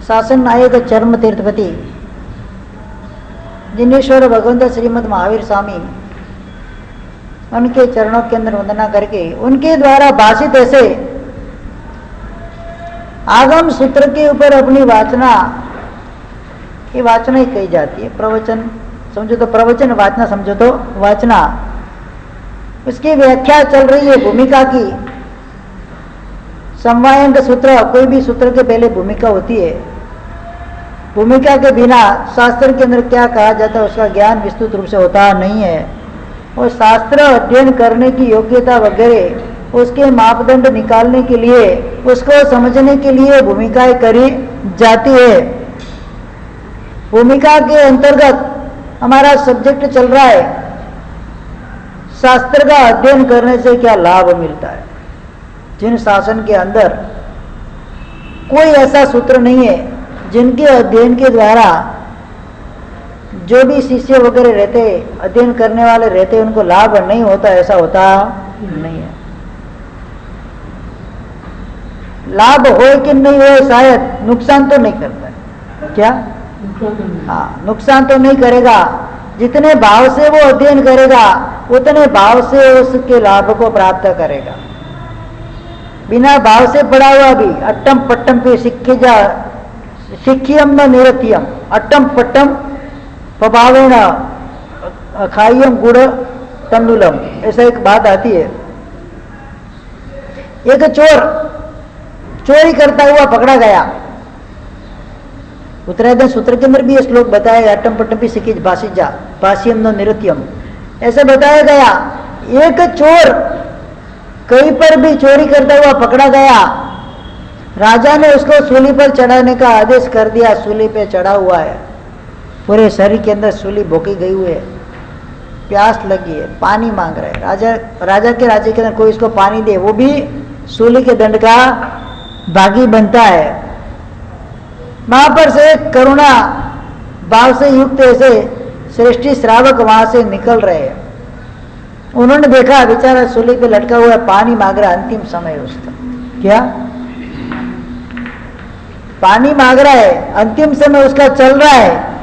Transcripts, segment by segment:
शासन नायक चर्म तीर्थपति जिनेश्वर भगवंत श्रीमद महावीर स्वामी, उनके चरणों के अंदर वंदना करके उनके द्वारा भाषित ऐसे आगम सूत्र के ऊपर अपनी वाचना, ये वाचना ही कही जाती है। प्रवचन समझो तो प्रवचन, वाचना समझो तो वाचना। उसकी व्याख्या चल रही है भूमिका की। समवायंक सूत्र, कोई भी सूत्र के पहले भूमिका होती है। भूमिका के बिना शास्त्र के अंदर क्या कहा जाता है उसका ज्ञान विस्तृत रूप से होता नहीं है। और शास्त्र अध्ययन करने की योग्यता वगैरह उसके मापदंड निकालने के लिए, उसको समझने के लिए भूमिकाएं करी जाती है। भूमिका के अंतर्गत हमारा सब्जेक्ट चल रहा है, शास्त्र का अध्ययन करने से क्या लाभ मिलता है। जिन शासन के अंदर कोई ऐसा सूत्र नहीं है जिनके अध्ययन के द्वारा जो भी शिष्य वगैरह रहते, अध्ययन करने वाले रहते, उनको लाभ नहीं होता, ऐसा होता नहीं है। लाभ हो कि नहीं हो, शायद नुकसान तो नहीं करता है। क्या? हाँ, नुकसान तो नहीं करेगा। जितने भाव से वो अध्ययन करेगा उतने भाव से उसके लाभ को प्राप्त करेगा। बिना भाव से पढ़ा हुआ भी अट्टम पट्टम पे शिक्षियम न निरतियम, अट्टम पट्टम पभावेण खाइयम गुड़ तंडुलम, ऐसा एक बात आती है। एक चोर चोरी करता हुआ पकड़ा गया। उत्तरायण सूत्र के अंदर भी ये श्लोक बताया, अट्टम पट्टम पे शिखिज भाषिजा भाष्यम न निरतियम, ऐसा बताया गया। एक चोर कहीं पर भी चोरी करता हुआ पकड़ा गया, राजा ने उसको सूली पर चढ़ाने का आदेश कर दिया। सूली पे चढ़ा हुआ है, पूरे शरीर के अंदर सूली भोंकी गई हुई है, प्यास लगी है, पानी मांग रहा है। राजा के राज्य के अंदर कोई इसको पानी दे, वो भी सूली के दंड का भागी बनता है। वहां पर से करुणा भाव से युक्त ऐसे श्रेष्ठी श्रावक वहां से निकल रहे हैं। उन्होंने देखा बेचारा सूली पे लटका हुआ है, पानी मांग रहा है, अंतिम समय उसका। क्या? पानी मांग रहा है, अंतिम समय उसका चल रहा है।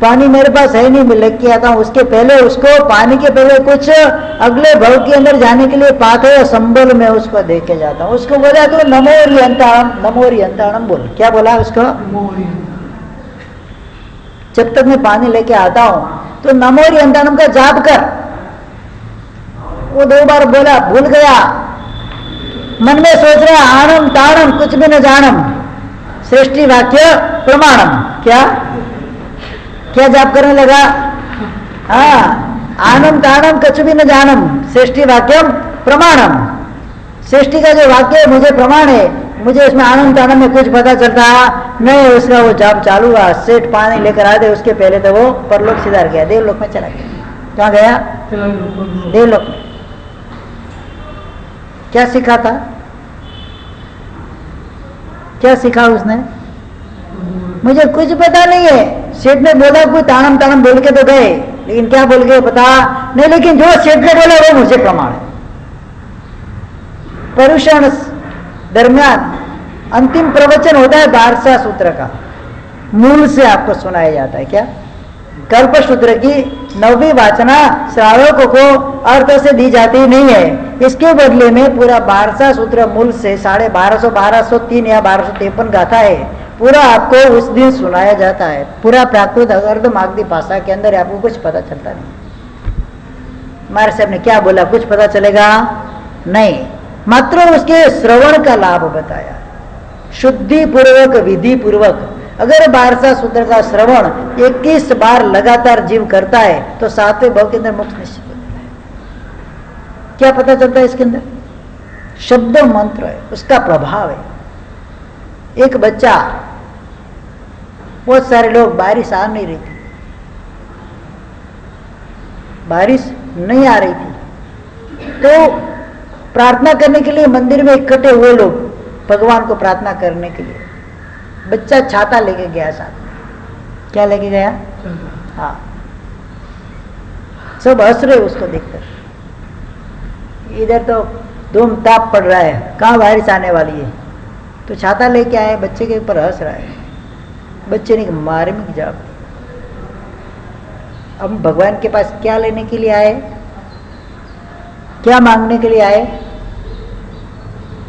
पानी मेरे पास है नहीं, मैं लेके आता हूं। उसके पहले उसको पानी के पहले कुछ अगले भव के अंदर जाने के लिए पाथे संबल में उसको दे के जाता हूं। उसको बोला तो नमोरी अंताणम बोल। क्या बोला उसको? जब तक मैं पानी लेके आता हूं तो नमोरी अंताणम का जाप कर। वो 2 बार बोला, भूल गया, मन में सोच रहा आणम ताणम कुछ भी न जानम श्रेष्ठी वाक्य प्रमाणम। क्या क्या जाप करने लगा? हाँ, आनम तानम कुछ भी न जानम श्रेष्ठी वाक्यम प्रमाणम। श्रेष्ठी का जो वाक्य है मुझे प्रमाण है, मुझे इसमें आनंद तानम में कुछ पता चलता नहीं। उसका वो जाप चालू हुआ, सेठ पानी लेकर आ दे, उसके पहले तो वो परलोक सिधार गया, देवलोक में चला गया। कहाँ गया? देवलोक में। क्या सीखा था? क्या सीखा उसने? मुझे कुछ पता नहीं है। सेठ ने बोला कोई तानम तानम बोल के तो गए, लेकिन क्या बोल गए पता नहीं। लेकिन जो सेठ ने बोला वो मुझे प्रमाण है। परुषण दरमियान अंतिम प्रवचन होता है बारसा सूत्र का, मूल से आपको सुनाया जाता है। क्या? कल्प सूत्र की 9वीं वाचना श्रावकों को अर्थ से दी जाती नहीं है। इसके बदले में पूरा बारसा सूत्र मूल से 1250, 1203 या 1253 गाथा है, पूरा आपको उस दिन सुनाया जाता है। पूरा प्राकृत अर्ध मागधी भाषा के अंदर आपको कुछ पता चलता नहीं। हमारे साहब ने क्या बोला कुछ पता चलेगा नहीं, मात्र उसके श्रवण का लाभ बताया, शुद्धि पूर्वक विधि पूर्वक। अगर बारसा सूत्र का श्रवण 21 बार लगातार जीव करता है तो 7वें भाव के अंदर मोक्ष निश्चित होता है। क्या पता चलता है इसके अंदर? शब्द मंत्र है, उसका प्रभाव है। एक बच्चा, बहुत सारे लोग, बारिश आ नहीं रही थी, बारिश नहीं आ रही थी, तो प्रार्थना करने के लिए मंदिर में इकट्ठे हुए लोग, भगवान को प्रार्थना करने के लिए। बच्चा छाता लेके गया साथ में। क्या लेके गया? हाँ, सब हंस रहे उसको देखकर। इधर तो धूम ताप पड़ रहा है, कहाँ बारिश आने वाली है। तो छाता लेके आए, बच्चे के ऊपर हंस रहा है, बच्चे ने मार्मिक जवाब दिया। अब भगवान के पास क्या लेने के लिए आए, क्या मांगने के लिए आए?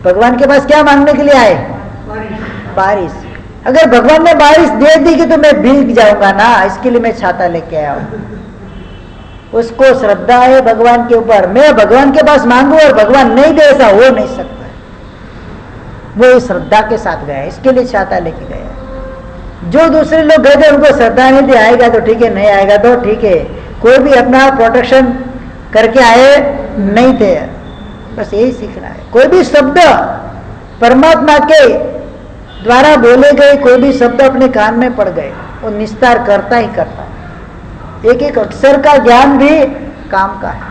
भगवान के पास क्या मांगने के लिए आए? बारिश। अगर भगवान ने बारिश दे दी कि तो मैं भीग जाऊंगा ना, इसके लिए मैं छाता लेके आया हूं। उसको श्रद्धा है भगवान के ऊपर, मैं भगवान के पास मांगू और भगवान नहीं दे, ऐसा हो नहीं सकता। वो श्रद्धा के साथ गया, इसके लिए छाता लेके गया। जो दूसरे लोग गए थे उनको श्रद्धा नहीं थी, आएगा तो ठीक है, नहीं आएगा तो ठीक है, कोई भी अपना प्रोटेक्शन करके आए नहीं थे। बस यही सीखना है। कोई भी शब्द परमात्मा के द्वारा बोले गए, कोई भी शब्द अपने कान में पड़ गए, वो निस्तार करता ही करता है। एक एक अक्षर का ज्ञान भी काम का है।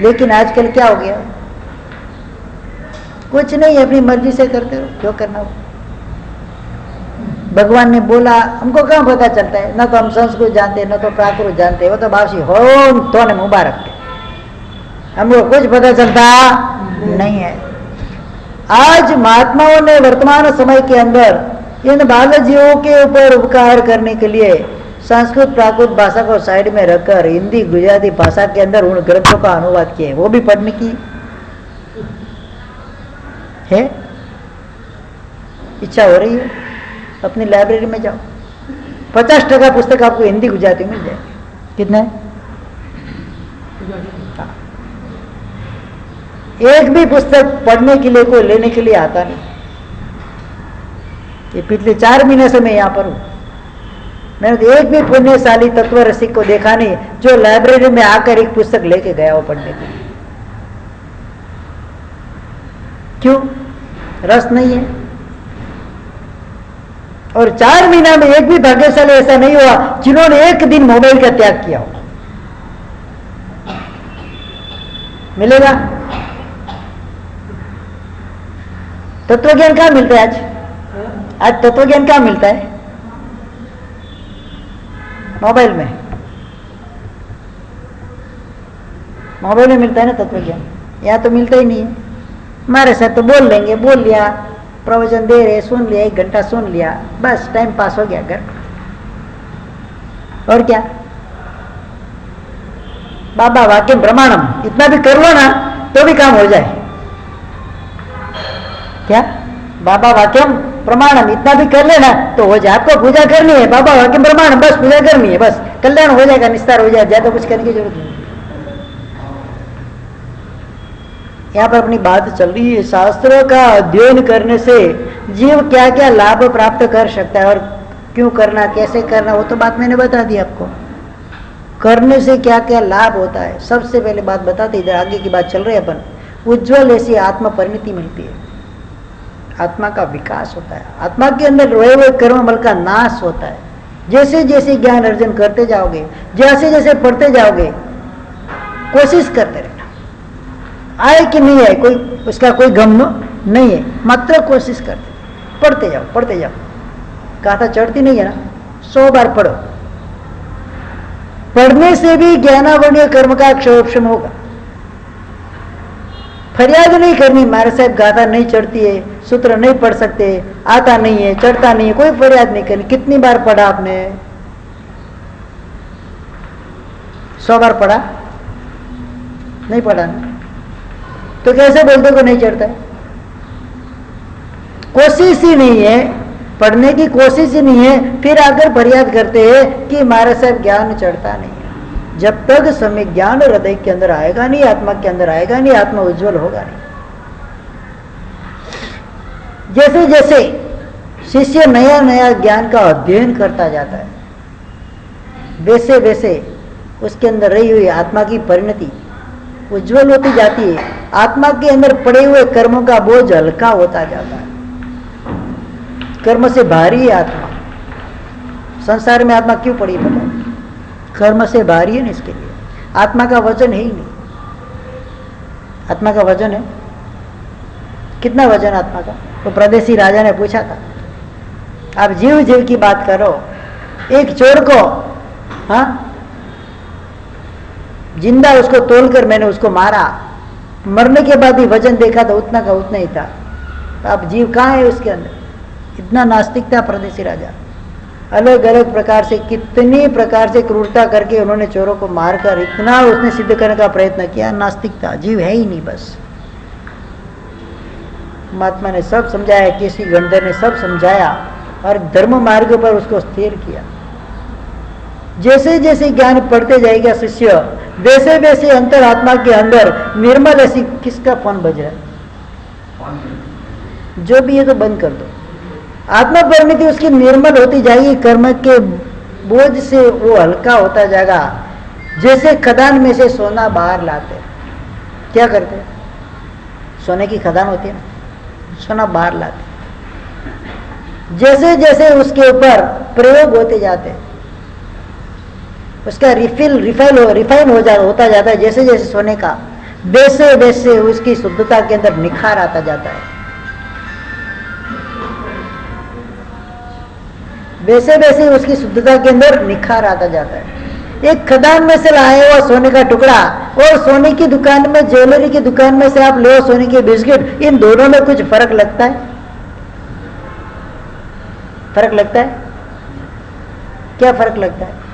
लेकिन आजकल क्या हो गया, कुछ नहीं, अपनी मर्जी से करते रहो, जो करना हो। भगवान ने बोला, हमको कहाँ पता चलता है? ना तो हम संस्कृत जानते, ना तो प्राकृत जानते, वो तो भाषी हो तो ने मुबारक के, हमको कुछ पता चलता नहीं है। आज महात्माओं ने वर्तमान समय के अंदर इन बाल जीवों के ऊपर उपकार करने के लिए संस्कृत प्राकृत भाषा को साइड में रखकर हिंदी गुजराती भाषा के अंदर उन ग्रंथों का अनुवाद किए, वो भी पढ़ने की है इच्छा हो रही है। अपनी लाइब्रेरी में जाओ, 50% पुस्तक आपको हिंदी गुजराती मिल जाएगी। कितने? हाँ। एक भी पुस्तक पढ़ने के लिए कोई लेने के लिए आता नहीं। ये पिछले 4 महीने से मैं यहाँ पर हूँ, मैंने तो एक भी पुण्यशाली तत्व रसिक को देखा नहीं जो लाइब्रेरी में आकर एक पुस्तक लेके गया हो पढ़ने के लिए। क्यों? रस नहीं है। और 4 महीना में एक भी भाग्यशाली ऐसा नहीं हुआ जिन्होंने एक दिन मोबाइल का त्याग किया हो। मिलेगा? तत्वज्ञान कहाँ मिलता है आज? आज तत्वज्ञान कहाँ मिलता है? मोबाइल में। मोबाइल में मिलता है ना तत्वज्ञान, यहाँ तो मिलता ही नहीं है। हमारे साथ तो बोल लेंगे, बोल लिया, प्रवचन दे रहे, सुन लिया, 1 घंटा सुन लिया, बस टाइम पास हो गया घर। और क्या? बाबा वाक्यम प्रमाणम, इतना भी कर लो ना तो भी काम हो जाए। क्या? बाबा वाक्यम प्रमाणम, इतना भी कर लेना तो हो जाए। आपको पूजा करनी है, बाबा वाक्यम प्रमाणम, बस पूजा करनी है, बस कल्याण हो जाएगा, निस्तार हो जाएगा, ज्यादा कुछ करने की जरूरत नहीं। यहाँ पर अपनी बात चल रही है, शास्त्रों का अध्ययन करने से जीव क्या क्या लाभ प्राप्त कर सकता है और क्यों करना, कैसे करना, वो तो बात मैंने बता दी आपको। करने से क्या क्या लाभ होता है, सबसे पहले बात बताते, इधर आगे की बात चल रही है अपन। उज्ज्वल ऐसी आत्म परिणति मिलती है, आत्मा का विकास होता है, आत्मा के अंदर रोए हुए कर्म बल का नाश होता है। जैसे जैसे ज्ञान अर्जन करते जाओगे, जैसे जैसे पढ़ते जाओगे, कोशिश करते रहना, आए कि नहीं आए कोई उसका कोई गम नहीं है, मात्र कोशिश करते, पढ़ते जाओ पढ़ते जाओ। गाथा चढ़ती नहीं है ना, 100 बार पढ़ो। पढ़ने से भी ज्ञानावरणीय कर्म का क्षोभम होगा। फरियाद नहीं करनी, मारे साहब गाथा नहीं चढ़ती है, सूत्र नहीं पढ़ सकते, आता नहीं है, चढ़ता नहीं है, कोई फरियाद नहीं करनी। कितनी बार पढ़ा आपने? 100 बार पढ़ा? नहीं पढ़ा ना, तो कैसे बोलते को नहीं चढ़ता है? कोशिश ही नहीं है, पढ़ने की कोशिश ही नहीं है, फिर आकर फरियाद करते हैं कि हमारे साहब ज्ञान चढ़ता नहीं है। जब तक समय ज्ञान हृदय के अंदर आएगा नहीं, आत्मा के अंदर आएगा नहीं, आत्मा उज्जवल होगा नहीं। जैसे जैसे शिष्य नया नया ज्ञान का अध्ययन करता जाता है, वैसे वैसे उसके अंदर रही हुई आत्मा की परिणति उज्जवल होती जाती है। आत्मा के अंदर पड़े हुए कर्मों का बोझ हल्का होता जाता है। कर्म से भारी है आत्मा। संसार में आत्मा क्यों पड़ी पता है? कर्म से भारी है ना, इसके लिए। आत्मा का वजन है ही नहीं। आत्मा का वजन है कितना? वजन आत्मा का तो प्रदेशी राजा ने पूछा था। आप जीव जीव की बात करो, एक चोर को जिंदा उसको तोलकर मैंने उसको मारा, मरने के बाद ही वजन देखा तो उतना का उतना ही था। तो अब जीव कहाँ है उसके अंदर? इतना नास्तिकता परदेसी राजा, अलग अलग प्रकार से कितनी प्रकार से क्रूरता करके उन्होंने चोरों को मारकर इतना उसने सिद्ध करने का प्रयत्न किया, नास्तिकता, जीव है ही नहीं। बस महात्मा ने सब समझाया, किसी गंधर ने सब समझाया और धर्म मार्ग पर उसको स्थिर किया। जैसे जैसे ज्ञान पढ़ते जाएगा शिष्य, वैसे वैसे अंतरात्मा के अंदर निर्मल ऐसी, किसका फोन बज रहा है? जो भी है तो बंद कर दो। आत्मा परिणति उसकी निर्मल होती जाएगी, कर्म के बोझ से वो हल्का होता जाएगा। जैसे खदान में से सोना बाहर लाते, क्या करते? सोने की खदान होती है ना, सोना बाहर लाते। जैसे जैसे उसके ऊपर प्रयोग होते जाते, उसका रिफाइन होता जाता है, जैसे जैसे सोने का, वैसे वैसे उसकी शुद्धता के अंदर निखार आता जाता है। वैसे वैसे उसकी शुद्धता के अंदर निखार आता जाता है। एक खदान में से लाए हुआ सोने का टुकड़ा और सोने की दुकान में, ज्वेलरी की दुकान में से आप ले सोने के बिस्किट, इन दोनों में कुछ फर्क लगता है? फर्क लगता है? क्या फर्क लगता है?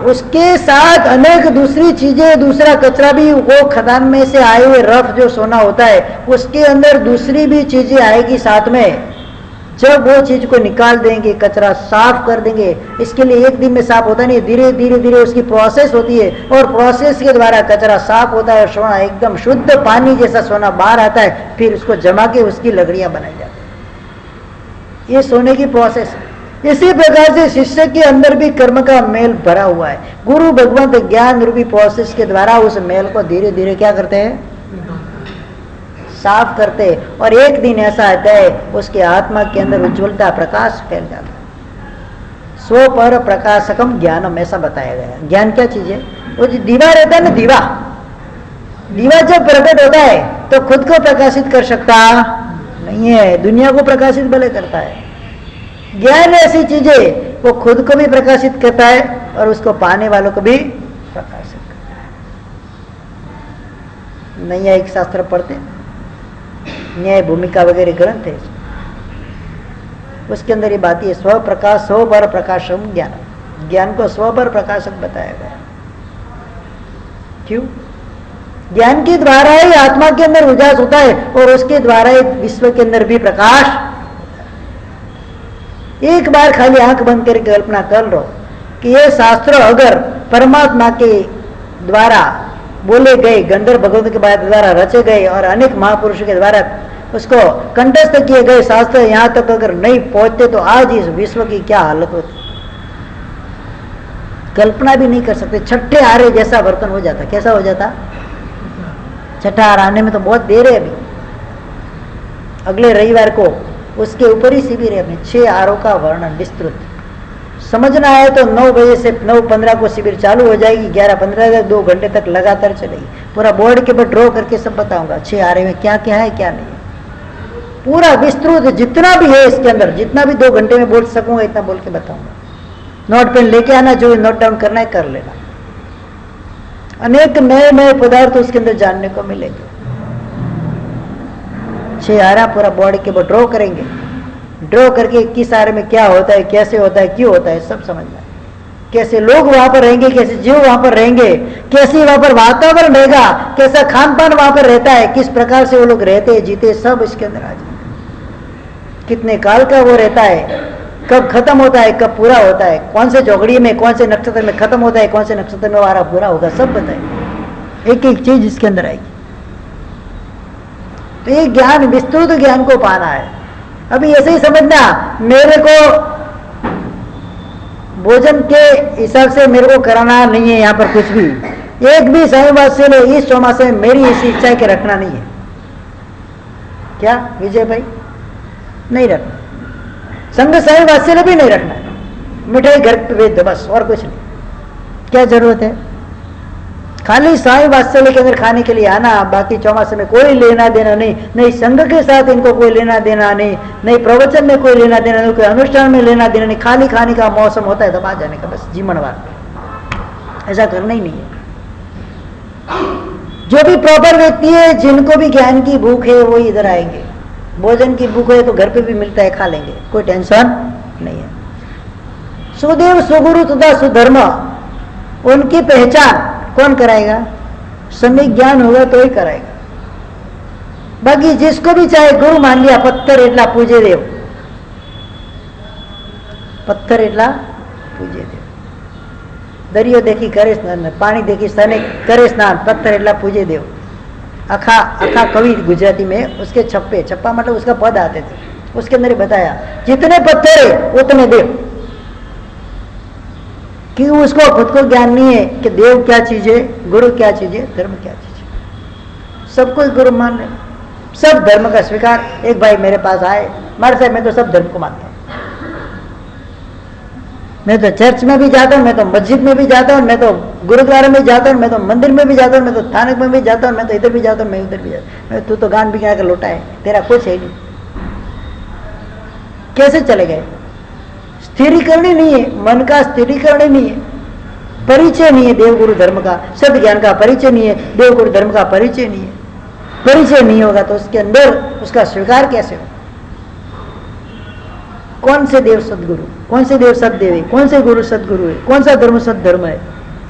उसके साथ अनेक दूसरी चीजें, दूसरा कचरा भी, वो खदान में से आए हुए रफ जो सोना होता है उसके अंदर दूसरी भी चीजें आएगी साथ में। जब वो चीज को निकाल देंगे, कचरा साफ कर देंगे, इसके लिए एक दिन में साफ होता नहीं, धीरे धीरे धीरे उसकी प्रोसेस होती है और प्रोसेस के द्वारा कचरा साफ होता है और सोना एकदम शुद्ध पानी जैसा सोना बाहर आता है। फिर उसको जमा के उसकी लकड़ियां बनाई जाती है। ये सोने की प्रोसेस है। इसी प्रकार से शिष्य के अंदर भी कर्म का मेल भरा हुआ है। गुरु भगवंत ज्ञान रूपी प्रोसेस के द्वारा उस मेल को धीरे धीरे क्या करते हैं? साफ करते, और एक दिन ऐसा आता है उसके आत्मा के अंदर उज्ज्वलता, प्रकाश फैल जाता है। स्व पर प्रकाशकम ज्ञानम, ऐसा बताया गया है। ज्ञान क्या चीज है? वो जो दीवा रहता है ना, दीवा जब प्रकट होता है तो खुद को प्रकाशित कर सकता नहीं है, दुनिया को प्रकाशित भले करता है। ज्ञान ऐसी चीज है, वो खुद को भी प्रकाशित करता है और उसको पाने वालों को भी प्रकाशित करता है। न्यायिक शास्त्र पढ़ते, न्याय भूमिका वगैरह ग्रंथ है, उसके अंदर ये बात है, स्व प्रकाश, स्व पर प्रकाशम ज्ञान, ज्ञान को स्व पर प्रकाशक बताया गया। क्यों? ज्ञान के द्वारा ही आत्मा के अंदर उजास होता है और उसके द्वारा ही विश्व के अंदर भी प्रकाश। एक बार खाली आंख बंद करके कल्पना कर लो कि ये शास्त्र अगर परमात्मा के द्वारा बोले गए, गंधर्व भगवंत के द्वारा रचे गए और अनेक महापुरुषों के द्वारा उसको कंठस्थ किए गए शास्त्र यहाँ तक अगर नहीं पहुंचते तो आज इस विश्व की क्या हालत होती, कल्पना भी नहीं कर सकते। छठे आरे जैसा बर्तन हो जाता। कैसा हो जाता? छठा आर आने में तो बहुत देर है। अभी अगले रविवार को उसके ऊपर ही शिविर है अपने 6 आरों का वर्णन विस्तृत। समझना है तो 9 बजे से 9:15 को शिविर चालू हो जाएगी, 11:15 तक 2 घंटे तक लगातार चलेगी। पूरा बोर्ड के ऊपर ड्रॉ करके सब बताऊंगा 6 आरे में क्या क्या है क्या नहीं है, पूरा विस्तृत जितना भी है इसके अंदर, जितना भी 2 घंटे में बोल सकूंगा इतना बोल के बताऊंगा। नोट पेन लेके आना, जो नोट डाउन करना है कर लेना। अनेक नए नए पदार्थ उसके अंदर जानने को मिलेंगे। 6 आरा पूरा बॉडी के ऊपर ड्रॉ करेंगे, ड्रॉ करके किस आरे में क्या होता है, कैसे होता है, क्यों होता है, सब समझना है। कैसे लोग वहां पर रहेंगे, कैसे जीव वहां पर रहेंगे, कैसे वहां पर वातावरण रहेगा, कैसा खान पान वहां पर रहता है, किस प्रकार से वो लोग रहते जीते, सब इसके अंदर आ जाए। कितने काल का वो रहता है, कब खत्म होता है, कब पूरा होता है, कौन से चौकड़ी में, कौन से नक्षत्र में खत्म होता है, कौन से नक्षत्र में हमारा पूरा होगा, सब बताए। एक एक चीज इसके अंदर आएगी। तो ये ज्ञान, विस्तृत ज्ञान को पाना है। अभी ऐसे ही समझना, मेरे को भोजन के हिसाब से मेरे को कराना नहीं है यहाँ पर कुछ भी। एक भी साईवात्सल्य इस चौमासे में मेरी ऐसी इच्छा है कि रखना नहीं है। क्या विजय भाई? नहीं रखना। संग साईवात्सल्य भी नहीं रखना है। मिठाई घर पे भेज दो बस, और कुछ नहीं। क्या जरूरत है? खाली साईवात्सल्य के अंदर खाने के लिए आना, बाकी चौमासे में कोई लेना देना नहीं। नहीं संघ के साथ इनको कोई लेना देना नहीं, नहीं प्रवचन में कोई लेना देना नहीं, कोई अनुष्ठान में लेना देना नहीं। खाली खाने का मौसम होता है तब आ जाने का, बस जीवनवार। ऐसा करना ही नहीं है। जो भी प्रॉपर व्यक्ति है, जिनको भी ज्ञान की भूख है, वो इधर आएंगे। भोजन की भूख है तो घर पे भी मिलता है, खा लेंगे, कोई टेंशन नहीं है। सुदेव, सुगुरु तथा सुधर्म, उनकी पहचान कौन कराएगा? सम्यक ज्ञान होगा तो ही कराएगा। बाकी जिसको भी चाहे गुरु मान लिया, पत्थर एटला पूजे देव, पत्थर एटला पूजे देव। दरियो देखी करे स्नान, पानी देखी सने करे स्नान, पत्थर एटला पूजे देव। अखा अखा कवि गुजराती में उसके छप्पे, छप्पा मतलब उसका पद आते थे, उसके अंदर बताया जितने पत्थर है उतने देव। कि उसको खुद को ज्ञान नहीं है कि देव क्या चीज है, गुरु क्या चीज है, धर्म क्या चीज है। सब कोई गुरु मान रहे, सब धर्म का स्वीकार। एक भाई मेरे पास आए, मारे साहब मैं तो सब धर्म को मानता हूँ, मैं तो चर्च में भी जाता हूँ, मैं तो मस्जिद में भी जाता हूँ, मैं तो गुरुद्वारे में जाता हूँ, मैं तो मंदिर में भी जाता हूँ, मैं तो थानक में भी जाता हूँ, मैं तो इधर भी जाता हूँ, मैं उधर भी जाता हूँ। तू तो गान बिगड़ा कर लौटा है, तेरा कुछ है नहीं। कैसे चले गए? स्थिरीकरण ही नहीं है, मन का स्थिरीकरण ही नहीं है, परिचय नहीं है देव गुरु धर्म का, सत्य ज्ञान का परिचय नहीं है, देव गुरु धर्म का परिचय नहीं है। परिचय नहीं होगा तो उसके अंदर उसका स्वीकार कैसे हो? कौन से देव सदगुरु, कौन से देव सददेव है, कौन से गुरु सदगुरु है, कौन सा धर्म सदधर्म है,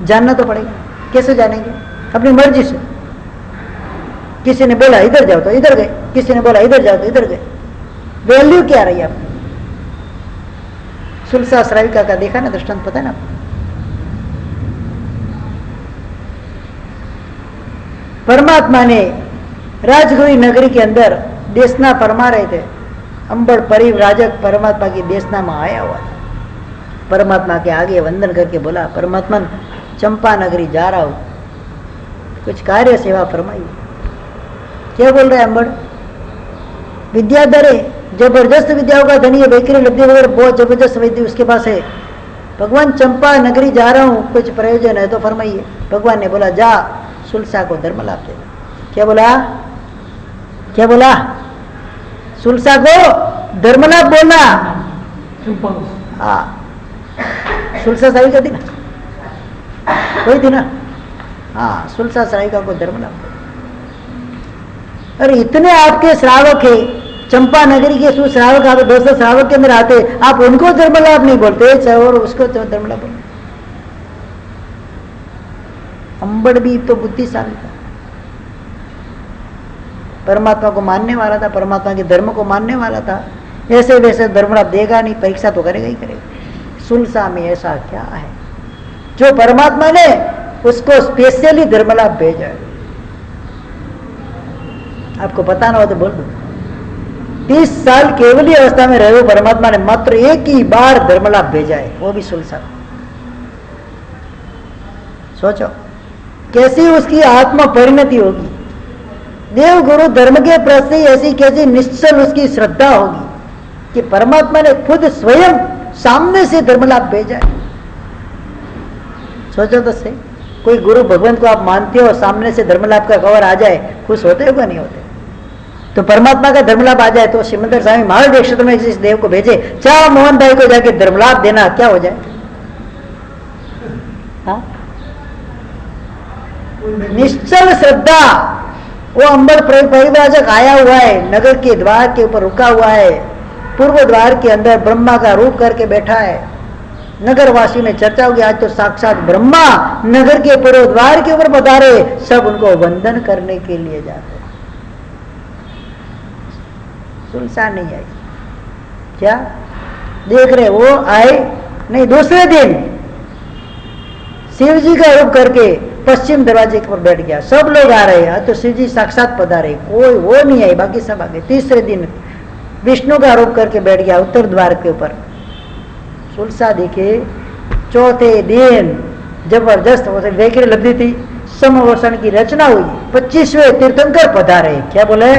जानना तो पड़ेगा। कैसे जानेंगे? अपनी मर्जी से। किसी ने बोला इधर जाओ तो इधर गए, किसी ने बोला इधर जाओ तो इधर गए। वैल्यू क्या रही आपकी? सुलसा श्राविका का देखा ना दृष्टांत, पता है ना आपको? परमात्मा ने राजगुरी नगरी के अंदर देशना फरमा रहे थे, अंबड़ परिव्राजक परमात्मा की देशना में आया हुआ था। परमात्मा के आगे वंदन करके बोला, परमात्मा चंपा नगरी जा रहा हूं, कुछ कार्य सेवा फरमाइए। क्या बोल रहे हैं अंबड़? विद्याधर है, जबरदस्त विद्याओं का धनी है, वैकरी लब्धि वगैरह बहुत जबरदस्त विद्या उसके पास है। भगवान चंपा नगरी जा रहा हूं, कुछ प्रयोजन है तो फरमाइए। भगवान ने बोला जा सुलसा को धर्म लाभ देना। क्या बोला? क्या बोला? सुलसा को धर्म लाभ बोलना। हाँ, सुलसा श्राविका थी ना, कोई थी ना? हाँ, सुलसा श्राविका को धर्म लाभ। अरे इतने आपके श्रावक है, चंपा नगरी के सुश्रावक, आप 200 श्रावक के अंदर आते, आप उनको धर्म लाभ नहीं बोलते और उसको धर्म लाभ बोलते। अंबड़ भी तो बुद्धिशाली था, परमात्मा को मानने वाला था, परमात्मा के धर्म को मानने वाला था। ऐसे वैसे धर्म लाभ देगा नहीं, परीक्षा तो करेगा ही करेगा। सुलसा में ऐसा क्या है जो परमात्मा ने उसको स्पेशली धर्म लाभ भेजा है? आपको पता ना हो तो बोल दो। 30 साल केवली अवस्था में रहे हो, परमात्मा ने मात्र एक ही बार धर्म लाभ भेजा है, वो भी सुलसा। सोचो कैसी उसकी आत्मा परिणति होगी। देव गुरु धर्म के प्रति ऐसी कैसी निश्चल उसकी श्रद्धा होगी कि परमात्मा ने खुद स्वयं सामने से धर्म लाभ भेजा है। सोचो तो सही, कोई गुरु भगवान को आप मानते हो, सामने से धर्म लाभ का खबर आ जाए, खुश होते हो क्या? नहीं होते। तो परमात्मा का धर्म लाभ आ जाए तो सिमंदर स्वामी महावीर क्षेत्र में इस देव को भेजे, चाह मोहन भाई को जाके धर्म लाभ देना, क्या हो जाए? हाँ? निश्चल श्रद्धा। वो अंबड़ परिव्राजक आया हुआ है, नगर के द्वार के ऊपर रुका हुआ है, पूर्व द्वार के अंदर ब्रह्मा का रूप करके बैठा है। नगरवासी में चर्चा होगी, आज तो साक्षात ब्रह्मा नगर के पूर्व द्वार के ऊपर पधारे, सब उनको वंदन करने के लिए जाते। सुलसा नहीं आई, क्या देख रहे? वो आए नहीं, दूसरे दिन शिव जी का रूप करके पश्चिम दरवाजे पर बैठ गया। सब लोग आ रहे हैं तो शिव जी साक्षात पधारे, कोई वो नहीं आई, बाकी सब आ गए। तीसरे दिन विष्णु का रूप करके बैठ गया उत्तर द्वार के ऊपर। सुलसा देखे, चौथे दिन जबरदस्त वैकरी लब्धि थी, समवर्षण की रचना हुई, 25वें तीर्थंकर पधारे। क्या बोले?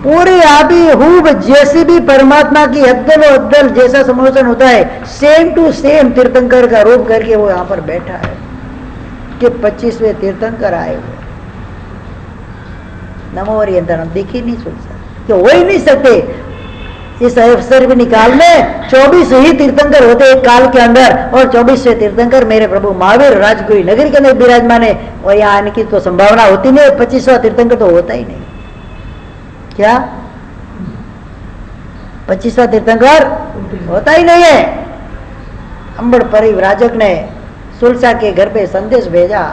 पूरी आबी हूब जैसी भी परमात्मा की अद्दल अद्दल जैसा समवर्षण होता है, सेम टू सेम तीर्थंकर का रूप करके वो यहाँ पर बैठा है कि 25वें तीर्थंकर आए हुए। नमो ओरियंतन दिख ही नहीं सुलसा, कि हो ही नहीं सकते। इस अवसर भी निकाल में 24 ही तीर्थंकर होते एक काल के अंदर, और 24वें तीर्थंकर मेरे प्रभु महावीर राजगुरी नगरी के अंदर विराजमान है, और यहाँ आने की तो संभावना होती नहीं। 25वां तीर्थंकर तो होता ही नहीं। क्या 25वां तीर्थंकर होता ही नहीं है। अंबड़ परिव्राजक ने सुलसा के घर पे संदेश भेजा,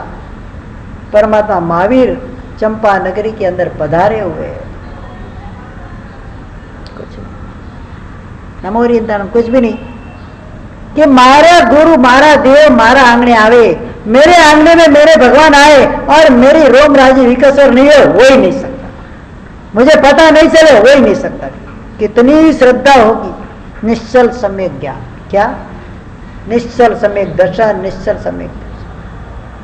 परमात्मा महावीर चंपा नगरी के अंदर पधारे हुए। कुछ नमो रियंतानम, कुछ भी नहीं कि मारा गुरु मारा देव मारा आंगणे आवे, मेरे आंगणे में मेरे भगवान आए और मेरी रोम राजी विकसर नहीं है, हो ही नहीं सकता। मुझे पता नहीं चले, हो ही नहीं सकता। कितनी श्रद्धा होगी। निश्चल सम्यक ज्ञान, क्या निश्चल सम्यक दशा, निश्चल सम्यक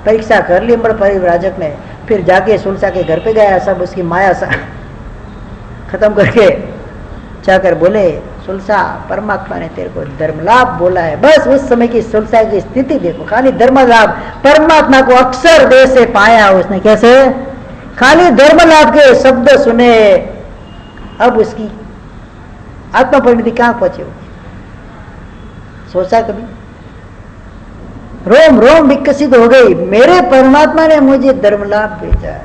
परीक्षा कर ली बड़ परिव्राजक ने। फिर जाके सुलसा के घर पे गया, सब उसकी माया सा खत्म करके जाकर बोले, सुलसा परमात्मा ने तेरे को धर्मलाभ बोला है। बस उस समय की सुलसा की स्थिति देखो, खाली धर्मलाभ, परमात्मा को अक्षर दे से पाया उसने। कैसे? खाली धर्मलाभ के शब्द सुने। अब उसकी आत्मा परिणति कहां पहुंचे होगी? सोचा कभी? रोम रोम विकसित हो गई, मेरे परमात्मा ने मुझे धर्मलाभ भेजा है।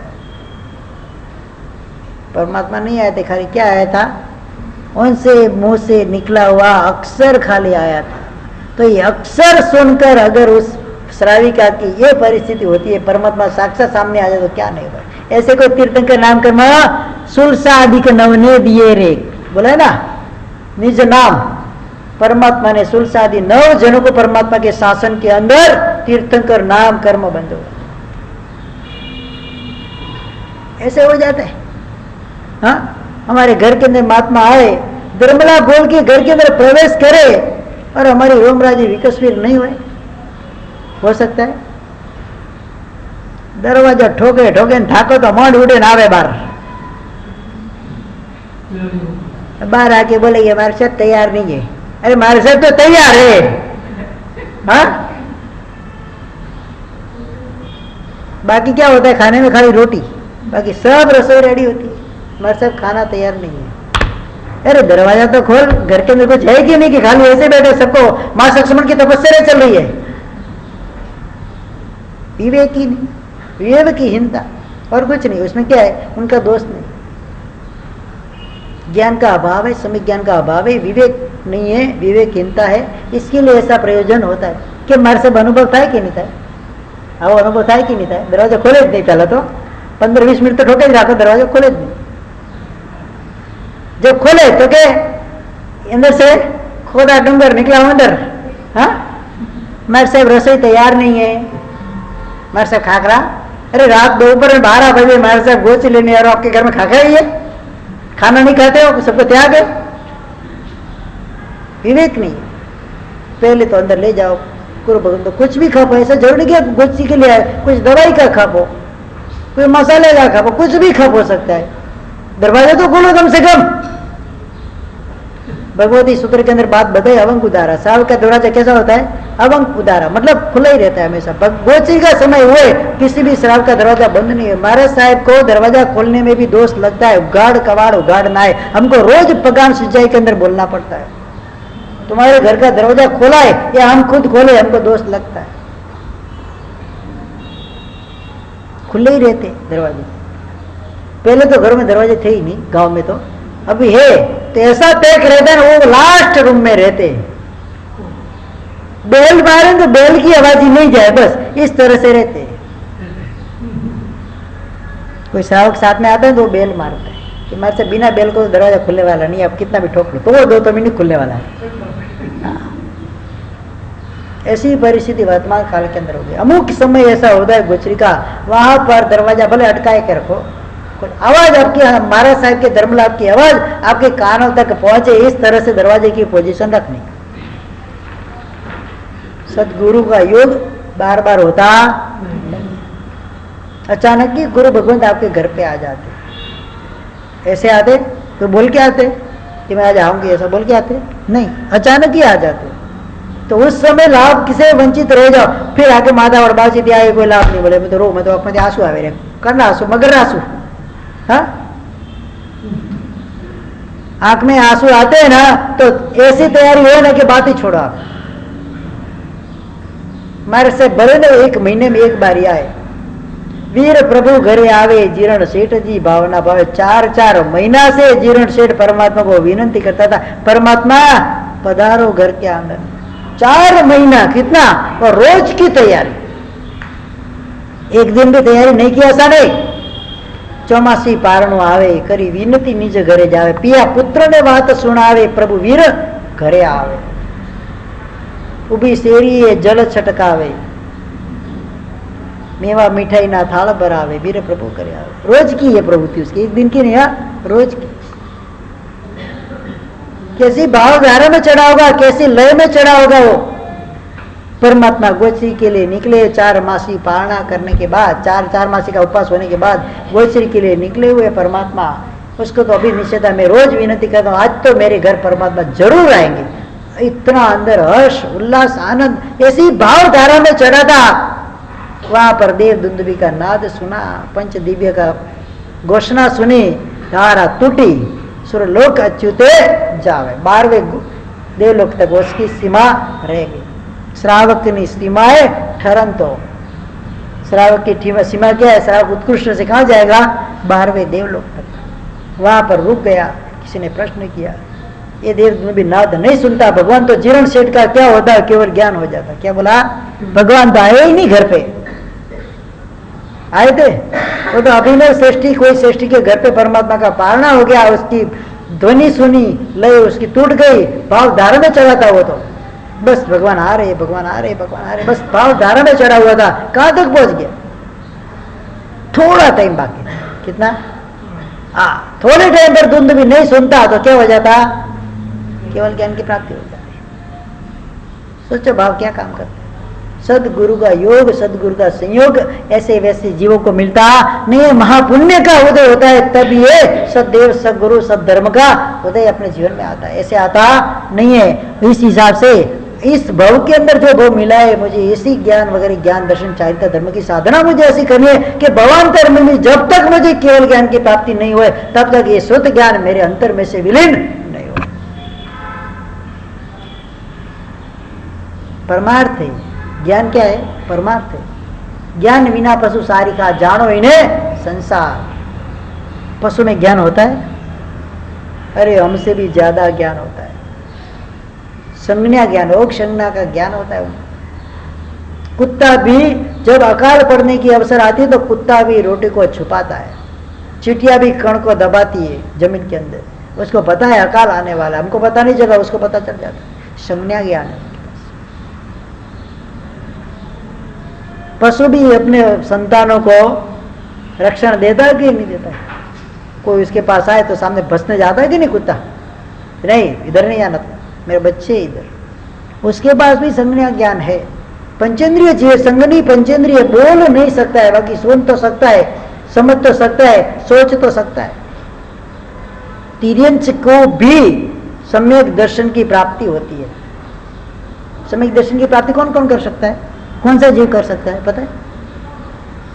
परमात्मा नहीं आए थे, खाली क्या आया था? उनसे मुंह से निकला हुआ अक्षर खाली आया था। तो ये अक्षर सुनकर अगर उस श्राविका की ये परिस्थिति होती है, परमात्मा साक्षात सामने आ जाए तो क्या नहीं होगा। ऐसे कोई तीर्थंकर नाम कर्म सुलसा आदि के नवने दिए रे, बोला है ना, निज नाम परमात्मा ने सुलसा आदि 9 जनों को परमात्मा के शासन के अंदर तीर्थंकर नाम कर्म बंद हो। ऐसे हो जाता है। हाँ, हमारे घर के अंदर महात्मा आए, धर्मला बोल के घर के अंदर प्रवेश करे और हमारी रोमराजी विकसवीर नहीं हुए, हो सकता है? दरवाजा ठोके ठोके ठाको तो मोड़ उड़े ना आवे बाहर आके बोले हमारे साथ तैयार नहीं है। अरे हमारे साथ तो तैयार है। हाँ, बाकी क्या होता है खाने में? खाली रोटी, बाकी सब रसोई रेडी होती है, हमारे साथ खाना तैयार नहीं है। अरे दरवाजा तो खोल, घर के अंदर कुछ है कि नहीं कि खाली ऐसे बैठे? सबको मां लक्ष्मण की तपस्या चल रही है। विवेक ही नहीं, विवेक की हीनता और कुछ नहीं। उसमें क्या है? उनका दोष नहीं, ज्ञान का अभाव है, समय ज्ञान का अभाव है, विवेक नहीं है, विवेकहीनता है। इसके लिए ऐसा प्रयोजन होता है कि हमारे सब अनुभव था कि नहीं था? वो अनुभव था कि नहीं था? दरवाजा खोले नहीं, पहले तो 15-20 मिनट तो ठोके ही रखो, दरवाजा खोले नहीं। जब खोले तो क्या अंदर से खोदा डूंगर निकला अंदर। हाँ, हमारे साहब रसोई तैयार नहीं है, हमारे साहब खाखरा। अरे रात दोपहर में 12 बजे हमारे साहब गोची लेने आ रहा, आपके घर में खाखरा ही है, खाना नहीं खाते हो, सबको त्याग है। विवेक नहीं। पहले तो अंदर ले जाओ, गुरु भगवान तो कुछ भी खाओ, ऐसा जरूरी क्या गोची के लिए आए? कुछ दवाई का खाओ, कोई मसाले का खाओ, कुछ भी खप हो सकता है। दरवाजा तो खोलो कम से कम। भगवती सूत्र के अंदर बात बताई, अवंक उदारा। साहब का दरवाजा कैसा होता है? अवंक उदारा, मतलब खुला ही रहता है हमेशा। गोची का समय हुए किसी भी श्राव का दरवाजा बंद नहीं है। महाराज साहब को दरवाजा खोलने में भी दोष लगता है, उगाड़ कवाड़ उगाड़ना है। हमको रोज पगान सिंचाई के अंदर बोलना पड़ता है, तुम्हारे घर का दरवाजा खोला है या हम खुद खोले, हमको दोष लगता है। खुले ही रहते दरवाजे। पहले तो घर में दरवाजे थे ही नहीं, गांव में तो अभी है, तो ऐसा पैक रहता है, वो लास्ट रूम में रहते। बेल मारे तो बेल की आवाज ही नहीं जाए, बस इस तरह से रहते। कोई श्रावक साथ में आता है तो वो बेल मारता है कि हमारे से बिना बेल को दरवाजा खुलने वाला नहीं, आप कितना भी ठोक लो तो वो 2 मिनट खुलने वाला है। ऐसी परिस्थिति वर्तमान काल के अंदर हो गई। अमुक समय ऐसा होता है गोचरी का, वहां पर दरवाजा भले अटकाए के रखो, आवाज आपकी, महाराज साहब के धर्मलाभ की आवाज आपके कानों तक पहुंचे, इस तरह से दरवाजे की पोजीशन रखनी। सदगुरु का योग बार बार होता नहीं। अचानक ही गुरु भगवंत आपके घर पे आ जाते। ऐसे आते तो बोल के आते कि मैं आज आऊंगी, ऐसा बोल के आते नहीं, अचानक ही आ जाते। तो उस समय लाभ किसे वंचित रह जाओ, फिर आके माता और बासी दिया कोई लाभ नहीं, बोले मैं तो रो, मैं तो अपने आंसू आवे रे, करना आंसू मगर आंसू। हाँ, आंख में आंसू आते हैं ना तो ऐसी तैयारी हो ना कि बात ही छोड़ो आप। मारे से भले ने 1 महीने में एक बार आए, वीर प्रभु घरे आवे जीर्ण सेठ जी भावना भावे। 4 महीना से जीर्ण सेठ परमात्मा को विनंती करता था, परमात्मा पधारो घर के आंगन। 4 महीना कितना, और रोज की तैयारी, एक दिन भी तैयारी नहीं किया ऐसा नहीं। चौमासी पारणो आवे करी विनती निज घरे जावे, पिया पुत्र ने बात सुनावे प्रभु वीर घरे आवे। उभी शेरी जल छटकावे, मेवा मिठाई ना थाल भरावे, वीर प्रभु करे आवे। रोज की ये प्रवृत्ति उसकी, एक दिन की नहीं, रोज की। कैसी भावधारा में चढ़ा होगा, कैसी लय में चढ़ा होगा वो। परमात्मा गोचरी के लिए निकले, 4 मासी पारणा करने के बाद, 4 मासी का उपवास होने के बाद गोचरी के लिए निकले हुए परमात्मा, उसको तो अभी निश्चित है। मैं रोज विनती करता हूँ, आज तो मेरे घर परमात्मा जरूर आएंगे। इतना अंदर हर्ष उल्लास आनंद, ऐसी भावधारा में चढ़ा था। वहां पर देव दुंदुभी का नाद सुना, पंच दिव्य का घोषणा सुनी, धारा टूटी, सुरलोक अच्युते जावे। 12वें देवलोक तक उसकी सीमा रह गई। श्रावक की सीमा है ठरन, तो श्रावक की सीमा क्या है? श्रावक उत्कृष्ट से कहां जाएगा? 12वें देवलोक तक। वहां पर रुक गया। किसी ने प्रश्न किया, ये देव भी नाद नहीं सुनता, भगवान तो जीर्ण सेठ का क्या होता है, केवल ज्ञान हो जाता। क्या बोला? भगवान तो आए ही नहीं घर पे। आए थे वो तो अभिनव सृष्टि, कोई सृष्टि के घर पे परमात्मा का पारणा हो गया, उसकी ध्वनि सुनी, लय उसकी टूट गई, भाव धारा में चढ़ा था वो तो। बस भगवान आ रहे, भगवान आ रहे, भगवान आ रहे, बस भाव धारा में चढ़ा हुआ था। कहां तक पहुंच गया? थोड़ा टाइम बाकी। कितना? थोड़े टाइम पर धुंध भी नहीं सुनता तो क्या हो जाता? केवल ज्ञान की प्राप्ति हो जाती। सोचो भाव क्या काम करते। सदगुरु का योग, सदगुरु का संयोग ऐसे वैसे जीवों को मिलता नहीं है। महापुण्य का उदय होता है तब ये सददेव, सदगुरु, सदधर्म का उदय अपने जीवन में आता है, ऐसे आता नहीं है। इस हिसाब से इस भव के अंदर जो भव मिला है, मुझे इसी ज्ञान वगैरह ज्ञान दर्शन चारिता धर्म की साधना मुझे ऐसी करनी है कि भवांतर में जब तक मुझे केवल ज्ञान की प्राप्ति नहीं हुए तब तक ये स्वतः ज्ञान मेरे अंतर में से विलीन नहीं हो। परमार्थ है ज्ञान। क्या है? परमार्थ है। ज्ञान बिना पशु सारिका जानो इन्हें संसार। पशु में ज्ञान होता है? अरे हमसे भी ज्यादा ज्ञान होता है। संज्ञा ज्ञान, योग संज्ञा का ज्ञान होता है। कुत्ता भी जब अकाल पड़ने की अवसर आती है तो कुत्ता भी रोटी को छुपाता है, चींटियां भी कण को दबाती है जमीन के अंदर। उसको पता है अकाल आने वाला, हमको पता नहीं चला, उसको पता चल जाता है। संज्ञा ज्ञान है। पशु भी अपने संतानों को रक्षण देता है कि नहीं देता है? कोई उसके पास आए तो सामने बसने जाता है कि नहीं कुत्ता? नहीं, इधर नहीं आना, मेरे बच्चे इधर। उसके पास भी संज्ञा ज्ञान है। पंचेंद्रिय जीव, संगनी पंचेंद्रिय, बोल नहीं सकता है, बाकी सुन तो सकता है, समझ तो सकता है, सोच तो सकता है। तिर्यंच को भी सम्यक दर्शन की प्राप्ति होती है। सम्यक दर्शन की प्राप्ति कौन कौन कर सकता है? कौन सा जीव कर सकता है? पता है?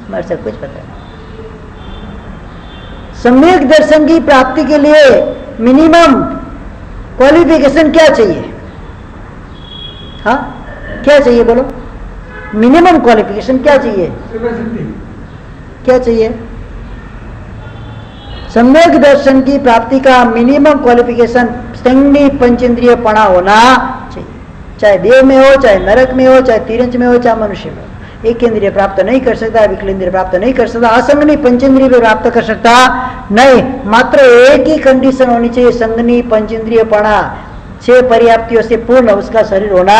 हमारे सब कुछ पता है। सम्यक दर्शन की प्राप्ति के लिए मिनिमम क्वालिफिकेशन क्या चाहिए? हाँ, क्या चाहिए बोलो? मिनिमम क्वालिफिकेशन क्या चाहिए? क्या चाहिए? सम्यक दर्शन की प्राप्ति का मिनिमम क्वालिफिकेशन संज्ञी पंचेंद्रिय पणा होना चाहिए। चाहे देव में हो, चाहे नरक में हो, चाहे तिरंज में हो, चाहे मनुष्य में हो। एक इंद्रिय प्राप्त नहीं कर सकता, विकल इंद्रिय प्राप्त नहीं कर सकता, असंगनी पंचेंद्रिय भी प्राप्त कर सकता नहीं। मात्र एक ही कंडीशन होनी चाहिए, संगनी पंचेंद्रिय पणा 6 पर्याप्तियों से पूर्ण उसका शरीर होना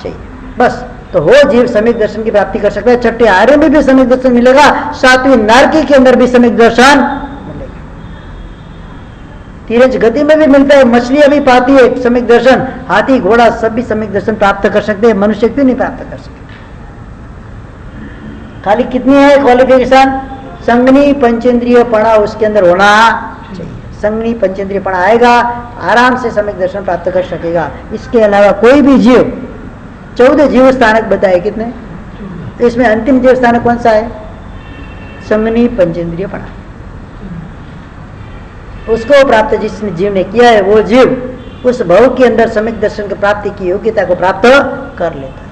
चाहिए। बस तो हो जीव सम्यक दर्शन की प्राप्ति कर सकता है। छठे आर्य में भी सम्यक दर्शन मिलेगा, 7वीं नारकी के अंदर भी सम्यक दर्शन मिलेगा, तिरंज गति में भी मिलता है, मछलियां भी पाती है सम्यक दर्शन, हाथी घोड़ा सब भी सम्यक दर्शन प्राप्त कर सकते हैं। मनुष्य क्यों नहीं प्राप्त कर सकते? खाली कितनी है क्वालिफिकेशन? संगनी पंचेंद्रिय पणा उसके अंदर होना चाहिए। संगनी पंचेंद्रिय पणा आएगा, आराम से सम्यक दर्शन प्राप्त कर सकेगा। इसके अलावा कोई भी जीव, 14 जीव स्थानक बताए कितने? तो इसमें अंतिम जीव स्थानक कौन सा है? संगनी पंचेंद्रिय पणा। उसको प्राप्त जिस जीव ने किया है वो जीव उस भव के अंदर सम्यक दर्शन की प्राप्ति की योग्यता को प्राप्त कर लेता है।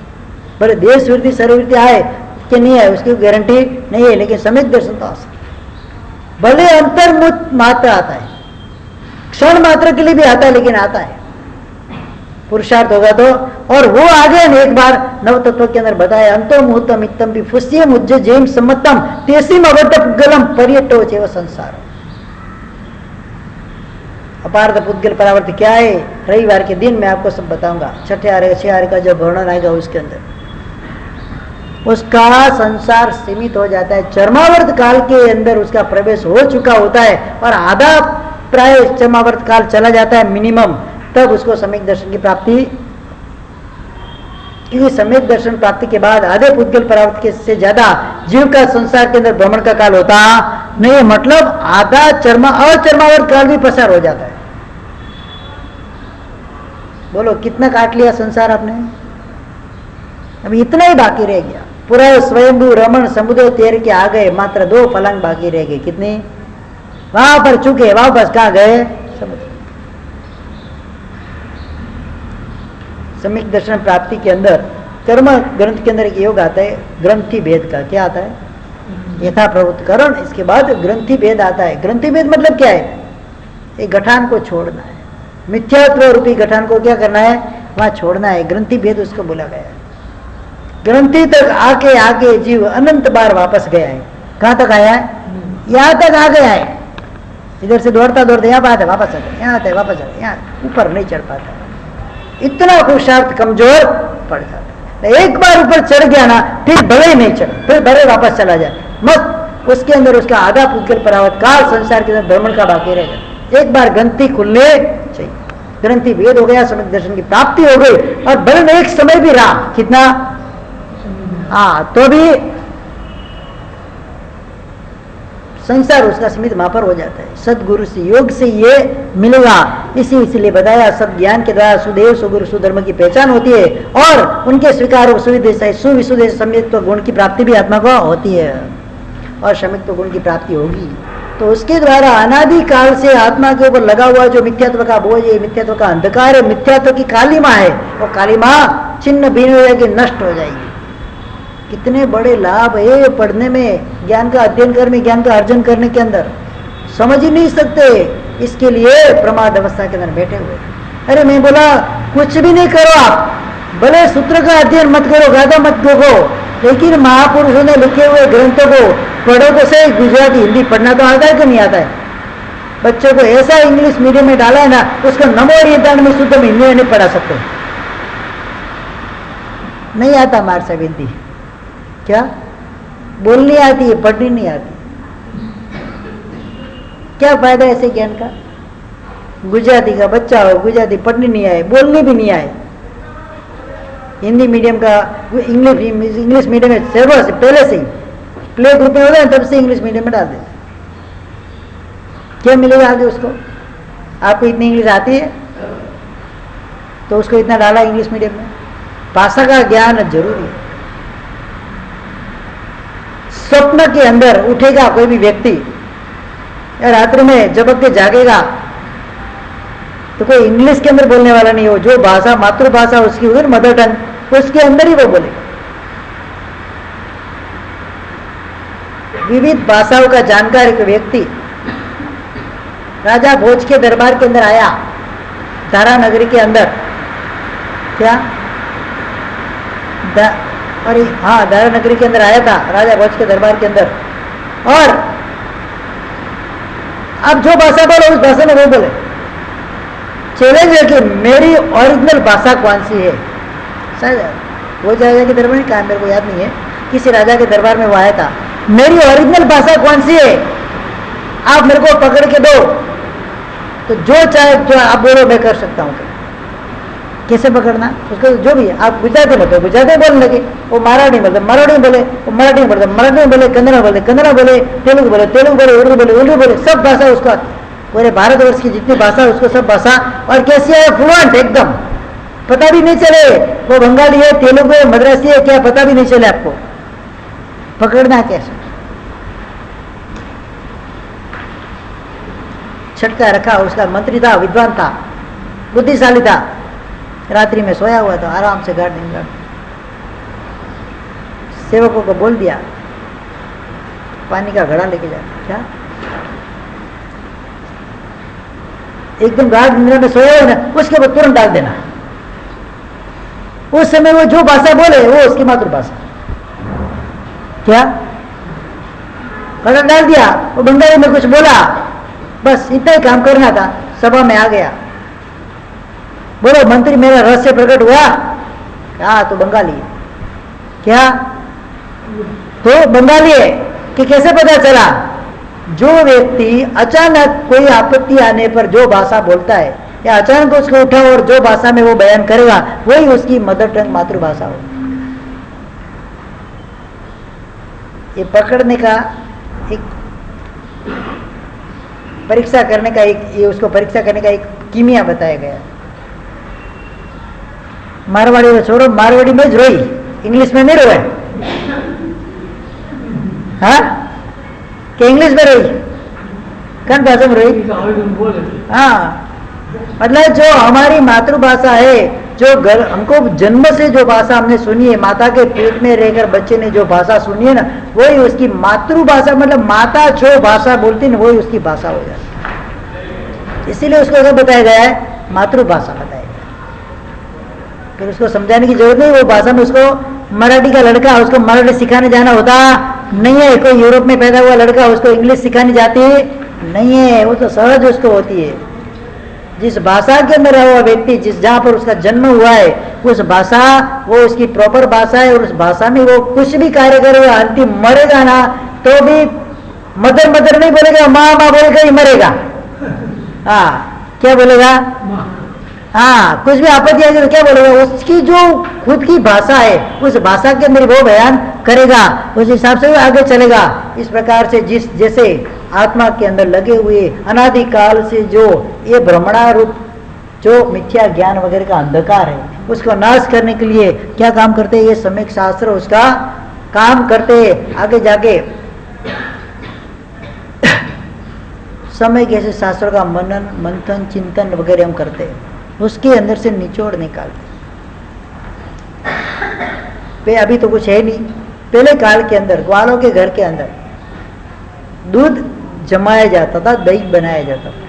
भले देश वृत्ति सर्ववृत्ति आए कि नहीं आए उसकी गारंटी नहीं है, लेकिन सम्यक दर्शन तो आ सकता। भले अंतर्मुख मात्र आता है, क्षण मात्र के लिए भी आता है, लेकिन आता है, पुरुषार्थ होगा तो। और वो आगे एक बार नव तत्व के अंदर बताया अंतो मुहूर्तम इत्तम भी फुस्यम उज्ज जैम सम्मतम तेसिम अबद्ध पुद्गलम पर्यटो चेव संसार। अपार्थ पुद्गल परावर्त क्या है, रविवार के दिन मैं आपको सब बताऊंगा। छठे आर्य 6 आर्य का जब वर्णन आएगा उसके अंदर उसका संसार सीमित हो जाता है। चर्मावर्त काल के अंदर उसका प्रवेश हो चुका होता है और आधा प्राय चर्मावर्त काल चला जाता है मिनिमम, तब उसको सम्यक दर्शन की प्राप्ति। क्योंकि सम्यक दर्शन प्राप्ति के बाद आधे पुद्गल परावर्त के से ज्यादा जीव का संसार के अंदर भ्रमण का काल होता नहीं, मतलब आधा अचर्मावर्त काल भी पसार हो जाता है। बोलो कितना काट लिया संसार आपने, अभी इतना ही बाकी रह गया। पूरा स्वयंभू रमण समुद्र तैर के आ गए, मात्र 2 फलांग बाकी रह गए। कितने वहां पर चुके, वापस कहां गए, समुद्र। सम्यक दर्शन प्राप्ति के अंदर कर्म ग्रंथ के अंदर एक योग आता है ग्रंथि भेद का। क्या आता है, यथा प्रवृत्त करण, इसके बाद ग्रंथि भेद आता है। ग्रंथि भेद मतलब क्या है, एक गठान को छोड़ना है, मिथ्यात्व रूपी गठान को क्या करना है, वहां छोड़ना है। ग्रंथि भेद उसको बोला गया है। ग्रंथि तक आके आके जीव अनंत बार वापस गया है। कहां तक आया है, यहां तक आ गया है। इधर से दौड़ता दौड़ता यहाँ आता है, वापस आता है, यहाँ आता है, वापस आता है, यहाँ ऊपर नहीं चढ़ पाता। इतना पुरुषार्थ कमजोर पड़ जाता है। एक बार ऊपर चढ़ गया ना, फिर भले ही नहीं चढ़, फिर भले वापस चला जाए, मत उसके अंदर उसका आधा पुद्गल परावर्त काल संसार के अंदर भ्रमण का बाकी रहेगा। एक बार ग्रंथि खुलने चाहिए, ग्रंथि भेद हो गया, सम्यक दर्शन की प्राप्ति हो गई। और भले में एक समय भी रहा, कितना, तो भी संसार उसका सीमित वहां पर हो जाता है। सदगुरु से योग से ये मिलेगा, इसलिए बताया सब ज्ञान के द्वारा सुदेव सुगुरु सुधर्म की पहचान होती है और उनके स्वीकार सुविशुद्ध सम्यक्त्व गुण की प्राप्ति भी आत्मा को होती है और सम्यक्त्व गुण की प्राप्ति होगी। तो उसके द्वारा अनादि काल से आत्मा के ऊपर लगा हुआ जो मिथ्यात्व का बोझ है, मिथ्यात्व का अंधकार है, मिथ्यात्व की कालिमा है, वो कालिमा छिन्न भिन्न हो जाएगी, नष्ट हो जाएगी। कितने बड़े लाभ है पढ़ने में, ज्ञान का अध्ययन करने, ज्ञान का अर्जन करने के अंदर, समझ ही नहीं सकते। इसके लिए प्रमाद अवस्था के अंदर बैठे हुए। अरे मैं बोला कुछ भी नहीं करो आप, भले सूत्र का अध्ययन मत करो, गाथा मत देखो, लेकिन महापुरुषों ने लिखे हुए ग्रंथों को पढ़ो तो सही। गुजराती हिंदी पढ़ना तो आता है कि नहीं आता है? बच्चों को ऐसा इंग्लिश मीडियम में डाला है ना, उसको नमो रियतान में शुद्ध में हिंदी नहीं पढ़ा सकते। नहीं आता हमारे सब हिंदी, क्या बोलनी आती है, पढ़नी नहीं आती। क्या फायदा ऐसे ज्ञान का? गुजराती का बच्चा हो, गुजराती पढ़नी नहीं आए, बोलनी भी नहीं आए, हिंदी मीडियम का इंग्लिश मीडियम में से पहले से ही प्ले ग्रुप में होता है, तब से इंग्लिश मीडियम में डाल देते। क्या मिलेगा आगे उसको? आपको इतनी इंग्लिश आती है तो उसको इतना डाला इंग्लिश मीडियम में। भाषा का ज्ञान जरूरी है। स्वप्न के अंदर उठेगा कोई भी व्यक्ति या रात्रि में जब के जागेगा तो कोई इंग्लिश के अंदर बोलने वाला नहीं हो, जो भाषा मातृभाषा उसकी होगी मदर टंग, उसके अंदर ही वो बोलेगा। विविध भाषाओं का जानकार एक व्यक्ति राजा भोज के दरबार के अंदर आया, धारा नगरी के अंदर। क्या और हाँ, दारा नगरी के अंदर आया था राजा भोज के दरबार के अंदर। और अब जो भाषा बोलो उस भाषा में वो बोले। चैलेंज है कि मेरी ओरिजिनल भाषा कौन सी है। शायद वो राजा के दरबार में कहा, मेरे को याद नहीं है, किसी राजा के दरबार में वो आया था, मेरी ओरिजिनल भाषा कौन सी है आप मेरे को पकड़ के दो, तो जो चाहे जो आप बोलो मैं कर सकता हूँ। कैसे पकड़ना उसको? जो भी है, आप गुजराती बोलते गुजराती बोलने लगे, वो मराठी बोलते मराठी बोले, वो मराठी बोलते मराठी बोले, कन्नड़ा बोले कन्नड़ा बोले, तेलुगु बोले तेलुगु बोले, उर्दू बोले उर्दू बोले, सब भाषा उसका, पूरे भारतवर्ष की जितनी भाषा उसको सब भाषा। और कैसी है? फ्लुएंट एकदम, पता भी नहीं चले वो बंगाली है, तेलुगु है, मद्रासी है, क्या पता भी नहीं चले आपको। पकड़ना कैसे? छटका रखा, उसका मंत्री था, विद्वान था, बुद्धिशाली था, रात्रि में सोया हुआ था, आराम से गार्डनिंग कर, सेवकों को बोल दिया पानी का घड़ा लेके जा। क्या एकदम गार्ड निद्रा में सोया हुआ ना, उसके ऊपर तुरंत डाल देना। उस समय वो जो भाषा बोले वो उसकी मातृभाषा। क्या घड़ा डाल दिया, वो बंगाली में कुछ बोला, बस इतना ही काम करना था। सभा में आ गया, बोलो मंत्री मेरा रहस्य प्रकट हुआ। क्या तो बंगाली है? क्या तो बंगाली है कि कैसे पता चला? जो व्यक्ति अचानक कोई आपत्ति आने पर जो भाषा बोलता है या अचानक उसको उठा और जो भाषा में वो बयान करेगा वही उसकी मदर टंग मातृभाषा हो। ये पकड़ने का एक परीक्षा करने का एक, ये उसको परीक्षा करने का एक कीमिया बताया गया। मारवाड़ी में छोड़ो, मारवाड़ी में ज रोई, इंग्लिश में नहीं रोए। हाँ कि इंग्लिश में रोई, कौन भाषा में रोई? हाँ मतलब जो हमारी मातृभाषा है, जो हमको जन्म से जो भाषा हमने सुनी है, माता के पेट में रहकर बच्चे ने जो भाषा सुनी है ना, वही उसकी मातृभाषा, मतलब माता जो भाषा बोलती है वही उसकी भाषा हो जाती है। इसीलिए उसको ऐसा बताया गया है, मातृभाषा बताया गया। फिर उसको समझाने की जरूरत नहीं, वो भाषा में उसको मराठी का लड़का उसको मराठी सिखाने जाना होता नहीं है। कोई यूरोप में पैदा हुआ लड़का उसको इंग्लिश सिखानी जाती नहीं है, वो तो सहज उसको होती है। जिस भाषा के अंदर हुआ व्यक्ति, जिस जहाँ पर उसका जन्म हुआ है, उस भाषा वो उसकी प्रॉपर भाषा है, और उस भाषा में वो कुछ भी कार्य करेगा, अंतिम मरेगा ना तो भी मदर मदर नहीं बोलेगा, माँ माँ बोलेगा ही मरेगा। हाँ क्या बोलेगा? हाँ कुछ भी आपत्ति आएगी तो क्या बोलेगा? उसकी जो खुद की भाषा है उस भाषा के अंदर वो बयान करेगा, उस हिसाब से वो आगे चलेगा। इस प्रकार से जिस जैसे आत्मा के अंदर लगे हुए अनादिकाल से जो ये भ्रमणा रूप जो मिथ्या ज्ञान वगैरह का अंधकार है, उसको नाश करने के लिए क्या काम करते हैं? ये सम्यक शास्त्र उसका काम करते हैं। आगे जाके समय कैसे शास्त्रों का मनन मंथन चिंतन वगैरह हम करते हैं, उसके अंदर से निचोड़ निकालते। अभी तो कुछ है नहीं, पहले काल के अंदर ग्वालों के घर के अंदर दूध जमाया जाता था, दही बनाया जाता था।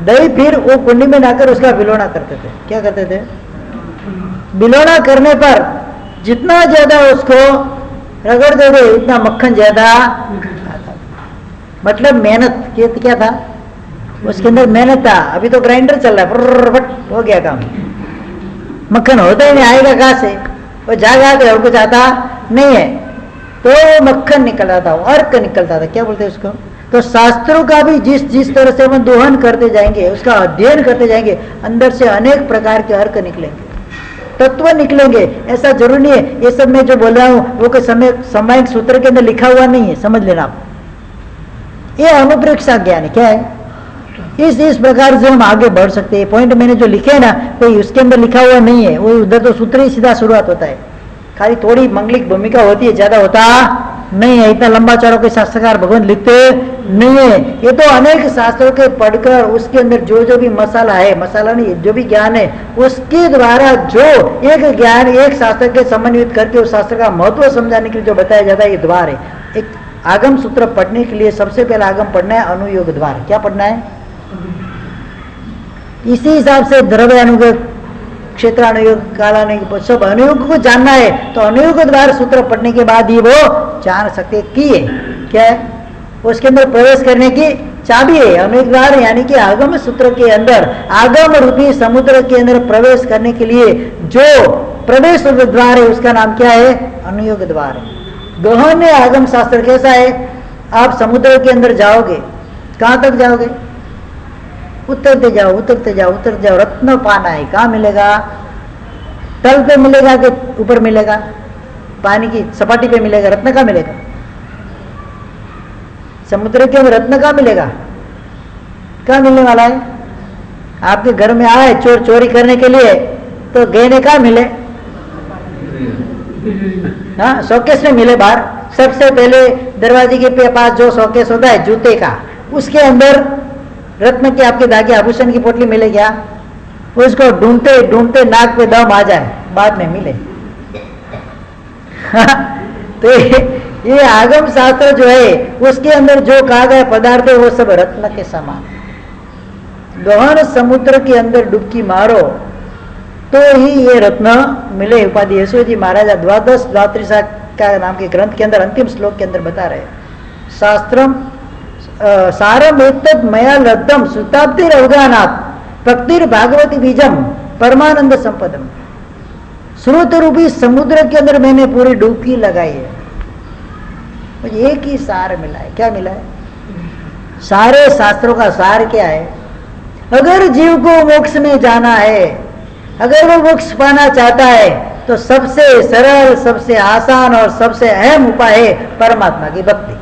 दही फिर वो कुंडी में डालकर उसका बिलोना करते थे। क्या करते थे? बिलोना करने पर जितना ज्यादा उसको रगड़ देते इतना मक्खन ज्यादा आता। मतलब मेहनत क्या था उसके अंदर? मेहनत था। अभी तो ग्राइंडर चल रहा है, फट हो गया काम, मक्खन होता ही नहीं, आएगा कहाँ से? वो जागा के और कुछ आता नहीं है, तो मक्खन निकलता था, अर्क निकलता था। क्या बोलते हैं उसको? तो शास्त्रों का भी जिस जिस तरह से हम दोहन करते जाएंगे, उसका अध्ययन करते जाएंगे, अंदर से अनेक प्रकार के अर्क निकलेंगे, तत्व निकलेंगे। ऐसा जरूरी नहीं है ये सब मैं जो बोल रहा हूँ वो कोई सामायिक सूत्र के अंदर लिखा हुआ नहीं है, समझ लेना आप। ये अनुप्रेक्षा ज्ञान है। क्या है? इस प्रकार से हम आगे बढ़ सकते हैं। पॉइंट मैंने जो लिखे है ना, कोई उसके अंदर लिखा हुआ नहीं है, वो उधर तो सूत्र ही सीधा शुरुआत होता है, खाली थोड़ी मंगलिक भूमिका होती है, ज्यादा होता नहीं है। इतना लंबा चौड़ा कोई शास्त्रकार भगवान लिखते नहीं है। ये तो अनेक शास्त्रों के पढ़कर उसके अंदर जो जो भी मसाला है, मसाला नहीं जो भी ज्ञान है, उसके द्वारा जो एक ज्ञान एक शास्त्र के समन्वित करके उस शास्त्र का महत्व समझाने के लिए जो बताया जाता है, ये द्वार है। एक आगम सूत्र पढ़ने के लिए सबसे पहला आगम पढ़ना है अनुयोग द्वार। क्या पढ़ना है? इसी हिसाब से द्रव्य अनुयोग, क्षेत्रानुयोग, कालानुयोग, सब अनुयोग को जानना है तो अनुयोग द्वार सूत्र पढ़ने के बाद ही वो जान सकते कि है क्या है, उसके अंदर प्रवेश करने की चाबी है अनुयोग द्वार। यानी कि आगम सूत्र के अंदर, आगम रूपी समुद्र के अंदर प्रवेश करने के लिए जो प्रवेश द्वार है उसका नाम क्या है? अनुयोग द्वार है। गहन आगम शास्त्र कैसा है? आप समुद्र के अंदर जाओगे, कहाँ तक जाओगे? उतरते जाओ उतरते जाओ उतरते जाओ, रत्न पाना है। कहाँ मिलेगा? तल पे मिलेगा कि ऊपर मिलेगा? पानी की सपाटी पे मिलेगा। रत्न कहाँ मिलेगा? समुद्र के अंदर रत्न कहाँ मिलेगा? कहाँ मिलने वाला है? आपके घर में आए चोर चोरी करने के लिए तो गहने कहाँ मिले? हाँ शोकेस में मिले। बाहर सबसे पहले दरवाजे के पास जो शोकेस होता है जूते का, उसके अंदर रत्न के आपके धागे आभूषण की पोटली मिले क्या? उसको ढूंढते ढूंढते नाक पे दम आ जाए, बाद में मिले। तो ये आगम शास्त्र जो है उसके अंदर जो कहा गया पदार्थ है वो सब रत्न के समान। गहन समुद्र के अंदर डुबकी मारो तो ही ये रत्न मिले। उपाधि यशो जी महाराज द्वादश द्वात्रिशा का नाम के ग्रंथ के अंदर अंतिम श्लोक के अंदर बता रहे, शास्त्रम सारम एतद मया लब्धम सुताब्दिर अवगानात् भक्तिर भागवती बीजम परमानंद संपदम। स्रोत रूपी समुद्र के अंदर मैंने पूरी डुबकी लगाई है, मुझे एक ही सार मिला है। क्या मिला है? सारे शास्त्रों का सार क्या है? अगर जीव को मोक्ष में जाना है, अगर वो मोक्ष पाना चाहता है तो सबसे सरल, सबसे आसान और सबसे अहम उपाय है परमात्मा की भक्ति।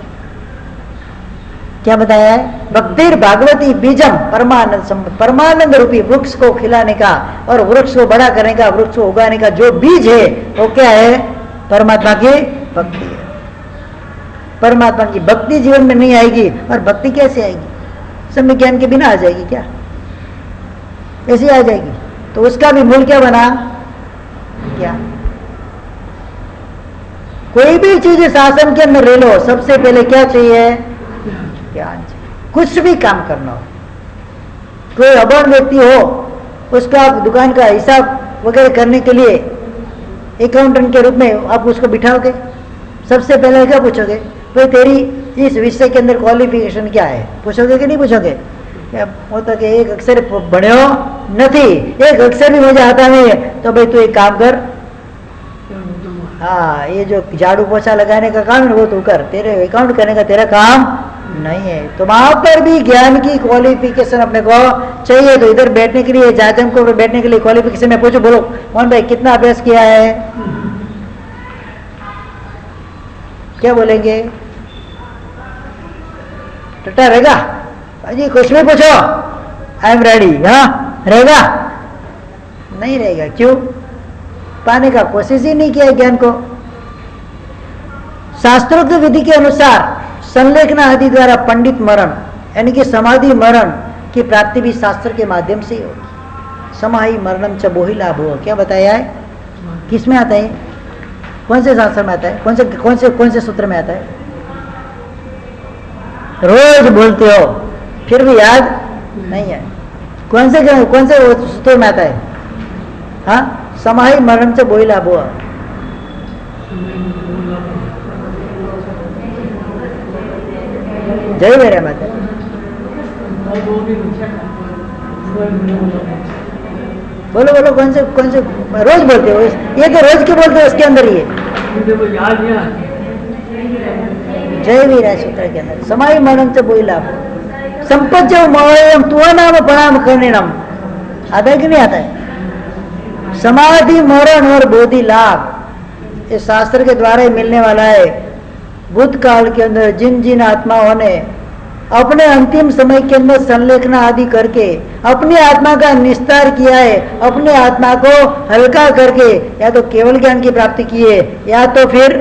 क्या बताया है? भक्तिर भागवती बीजम परमानंद, परमानंद रूपी वृक्ष को खिलाने का और वृक्ष को बड़ा करने का, वृक्ष को उगाने का जो बीज है वो क्या है? परमात्मा की भक्ति है। परमात्मा की भक्ति जीवन में नहीं आएगी, और भक्ति कैसे आएगी? सम्य ज्ञान के बिना आ जाएगी क्या? ऐसे आ जाएगी। तो उसका भी मूल क्या बना? क्या? कोई भी चीज शासन के अंदर ले लो, सबसे पहले क्या चाहिए? ज्ञान चाहिए। कुछ भी काम करना हो, कोई अभण व्यक्ति हो, उसका आप दुकान का हिसाब वगैरह करने के लिए अकाउंटेंट के रूप में आप उसको बिठाओगे, सबसे पहले क्या पूछोगे? भाई तेरी इस विषय के अंदर क्वालिफिकेशन क्या है? पूछोगे कि नहीं पूछोगे? वो तो कि एक अक्षर बन्यो नहीं, एक अक्षर भी मुझे आता नहीं है, तो भाई तू एक काम कर, हाँ ये जो झाड़ू पोछा लगाने का काम है वो तू कर, तेरे अकाउंट करने का तेरा काम नहीं है। तो वहां पर भी ज्ञान की क्वालिफिकेशन अपने को चाहिए। तो इधर बैठने के लिए, जाजम को बैठने के लिए क्वालिफिकेशन में पूछो, बोलो मोहन भाई कितना अभ्यास किया है? क्या बोलेंगे? टट्टा रहेगा जी, कुछ भी पूछो, आई एम रेडी, हाँ रहेगा? नहीं रहेगा। क्यों? पाने का कोशिश ही नहीं किया ज्ञान को। शास्त्रोक्त विधि के अनुसार संलेखना आदि द्वारा पंडित मरण यानी कि समाधि मरण की प्राप्ति भी शास्त्र के माध्यम से होगी। समाहि मरणम च बोहि लाभो। क्या बताया है? किस में आता है? कौन से शास्त्र में आता है? कौन से सूत्र में आता है? रोज बोलते हो फिर भी याद नहीं है। कौन से सूत्र में आता है? हाँ, समाहि मरणम च बोहि लाभो। जय मेरे माता। बोलो बोलो, कौन से रोज बोलते हो? ये तो रोज के बोलते हो, उसके अंदर ये जय वीरा सूत्र के अंदर समाई मरण से बोई लाभ संपत मौयम तुआ नाम प्रणाम करने नाम आता है कि नहीं आता है? समाधि मरण और बोधि लाभ ये शास्त्र के द्वारा ही मिलने वाला है। भूतकाल के अंदर जिन जिन आत्माओं ने अपने अंतिम समय के अंदर संलेखना आदि करके अपनी आत्मा का निस्तार किया है, अपने आत्मा को हल्का करके या तो केवल ज्ञान की प्राप्ति की है या तो फिर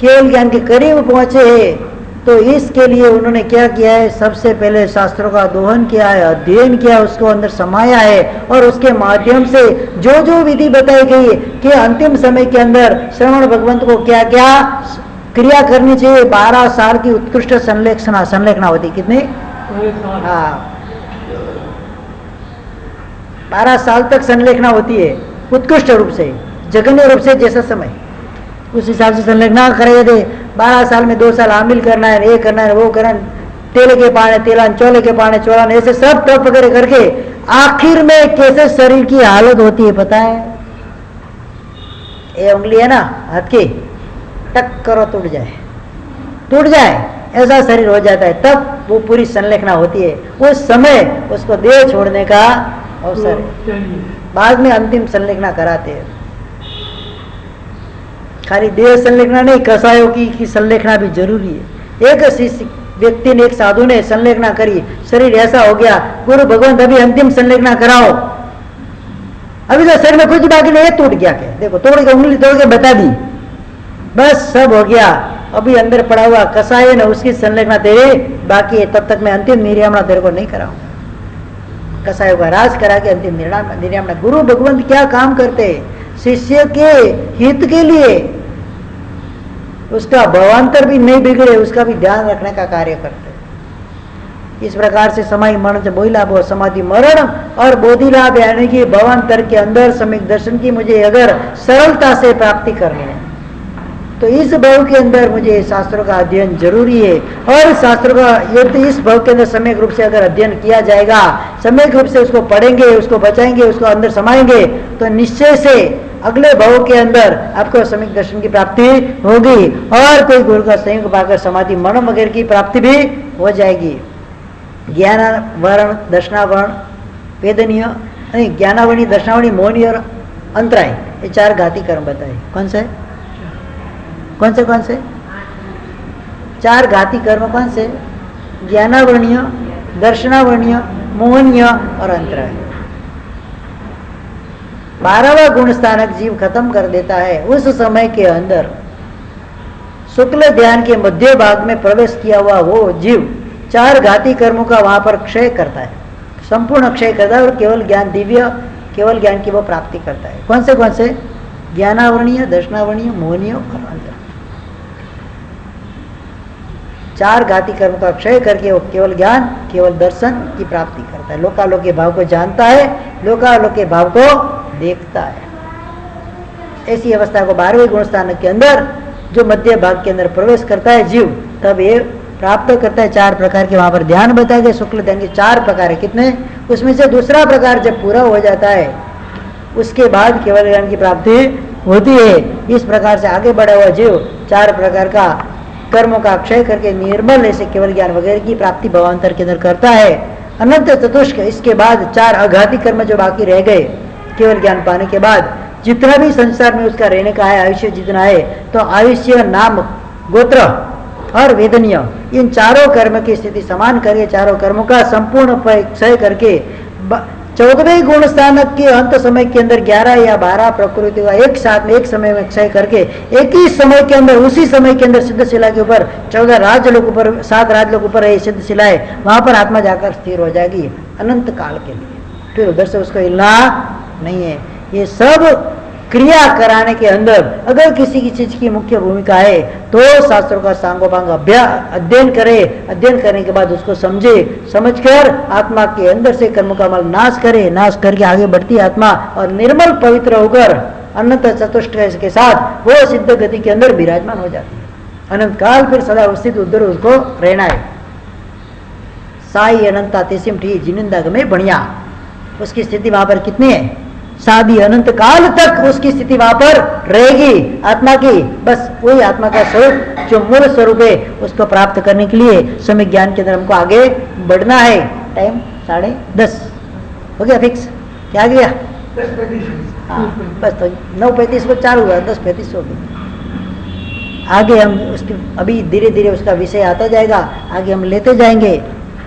केवल ज्ञान के करीब पहुंचे हैं, तो इसके लिए उन्होंने क्या किया है? सबसे पहले शास्त्रों का दोहन किया है, अध्ययन किया, उसको अंदर समाया है और उसके माध्यम से जो जो विधि बताई गई है कि अंतिम समय के अंदर श्रवण भगवंत को क्या क्या क्रिया करनी चाहिए। 12 साल की उत्कृष्ट संलेखना होती। कितनी? हाँ, 12 साल तक संलेखना होती है उत्कृष्ट रूप से, जघन्य रूप से जैसा समय उस हिसाब से संलेखना करेंगे। थे 12 साल में 2 साल आमिल करना है, ये करना है, वो करना है, तेले के पाने तेलान, चोले के पाने चोलान, ऐसे सब टप वगैरह करके आखिर में कैसे शरीर की हालत होती है पता है? ये उंगली है ना हाथ की, टक करो टूट जाए ऐसा शरीर हो जाता है, तब वो पूरी संलेखना होती है। उस समय उसको देह छोड़ने का अवसर है। बाद में अंतिम संलेखना कराते हैं। खाली देह संलेखना नहीं, कसायों की संलेखना भी जरूरी है। एक व्यक्ति ने, एक साधु ने संलेखना करी, शरीर ऐसा हो गया, गुरु भगवान अभी अंतिम संलेखना कराओ। अभी तो शरीर में कुछ बाकी नहीं है, टूट गया। क्या देखो, तोड़ के उंगली तोड़ के बता दी, बस सब हो गया। अभी अंदर पड़ा हुआ कसाय ने उसकी संलेखना तेरे बाकी है, तब तक मैं अंतिम निर्यामणा तेरे को नहीं कराऊंगा। कसायों का राज करा के अंतिम निर्यामणा। गुरु भगवंत क्या काम करते? शिष्य के हित के लिए, उसका भावांतर भी नहीं बिगड़े उसका भी ध्यान रखने का कार्य करते। इस प्रकार से समाधि मरण बोला वो समाधि मरण और बोधि लाभ यानी कि भावांतर के अंदर सम्यक दर्शन की मुझे अगर सरलता से प्राप्ति करनी है तो इस भाव के अंदर मुझे शास्त्रों का अध्ययन जरूरी है। और शास्त्रों का यदि इस भाव के अंदर सम्यक रूप से अगर अध्ययन किया जाएगा, सम्यक रूप से उसको पढ़ेंगे, उसको बचाएंगे, उसको अंदर समाएंगे, तो निश्चय से अगले भाव के अंदर आपको सम्यक दर्शन की प्राप्ति होगी और कोई गुरु का संयोग पाकर समाधि मरण वगैरह की प्राप्ति भी हो जाएगी। ज्ञान वर्ण दर्शनावरण वेदनीय नहीं, ज्ञानावरणी दर्शनावरणी मोहनी और अंतराय, ये 4 घाती कर्म बताए। कौन से 4 घाती कर्म कौन से? ज्ञानावर्णीय, दर्शनावर्णीय, मोहनीय और अंतराय। 12वां गुण स्थानक जीव खत्म कर देता है। उस समय के अंदर शुक्ल ध्यान के मध्य भाग में प्रवेश किया हुआ वो जीव 4 घाती कर्मों का वहां पर क्षय करता है, संपूर्ण क्षय करता है और केवल ज्ञान, दिव्य केवल ज्ञान की वो प्राप्ति करता है। कौन से? ज्ञानावर्णीय, दर्शनावर्णीय, मोहनीय और अंतराय। 4 घाती कर्म का क्षय करके वो केवल ज्ञान, केवल दर्शन की प्राप्ति करता है। लोकालोक के भाव को जानता है, लोकालोक के भाव को देखता है। ऐसी अवस्था को 12वें गुण स्थान के अंदर जो मध्य भाग के अंदर प्रवेश करता है जीव, तब ये प्राप्त करता है 4 प्रकार के। वहां पर ध्यान बताए गए, शुक्ल ध्यान के 4 प्रकार है। कितने? उसमें से दूसरा प्रकार जब पूरा हो जाता है उसके बाद केवल ज्ञान की प्राप्ति होती है। इस प्रकार से आगे बढ़ा हुआ जीव 4 प्रकार का कर्मों का क्षय करके निर्मल ऐसे केवल ज्ञान वगैरह की प्राप्ति भवांतर के अंदर करता है। अनंत चतुष्क, इसके बाद 4 अघाती कर्म जो बाकी रह गए केवल ज्ञान पाने के बाद, जितना भी संसार में उसका रहने का है, आयुष्य जितना है, तो आयुष्य, नाम, गोत्र और वेदनीय, इन 4 कर्म की स्थिति समान करके 4 कर्मों का संपूर्ण क्षय करके 14वें गुण स्थानक के अंत समय के अंदर 11 या 12 प्रकृति का एक साथ में एक समय में क्षय करके एक ही समय के अंदर, उसी समय के अंदर सिद्ध शिला के ऊपर 14 राजलोक ऊपर, 7 राजलोक ऊपर है सिद्ध शिला है, वहां पर आत्मा जाकर स्थिर हो जाएगी अनंत काल के लिए। फिर उधर से उसको हिलना नहीं है। ये सब क्रिया कराने के अंदर अगर किसी की चीज की मुख्य भूमिका है तो शास्त्रों का सांगोपांग अध्ययन करे, अध्ययन करने के बाद उसको समझे, समझकर आत्मा के अंदर से कर्म का मल नाश करे, नाश करके आगे बढ़ती आत्मा और निर्मल पवित्र होकर अनंत चतुष्ट के साथ वो सिद्ध गति के अंदर विराजमान हो जाती है। अनंत काल फिर सदा स्थित उधर उसको रहना है। साई अनंता तेसिम ठी जिनिंदा में बढ़िया, उसकी स्थिति वहां पर कितनी है? सादी अनंत काल तक उसकी स्थिति वहां पर रहेगी आत्मा की। बस वही आत्मा का स्वरूप जो मूल स्वरूप है उसको प्राप्त करने के लिए सम्यक ज्ञान के अंदर हमको आगे बढ़ना है। टाइम 10:30 हो गया फिक्स? क्या गया? 10:35। हाँ बस, तो 9:35 को चालू हुआ, 10:35 हो गया। आगे हम उसकी अभी धीरे धीरे उसका विषय आता जाएगा, आगे हम लेते जाएंगे।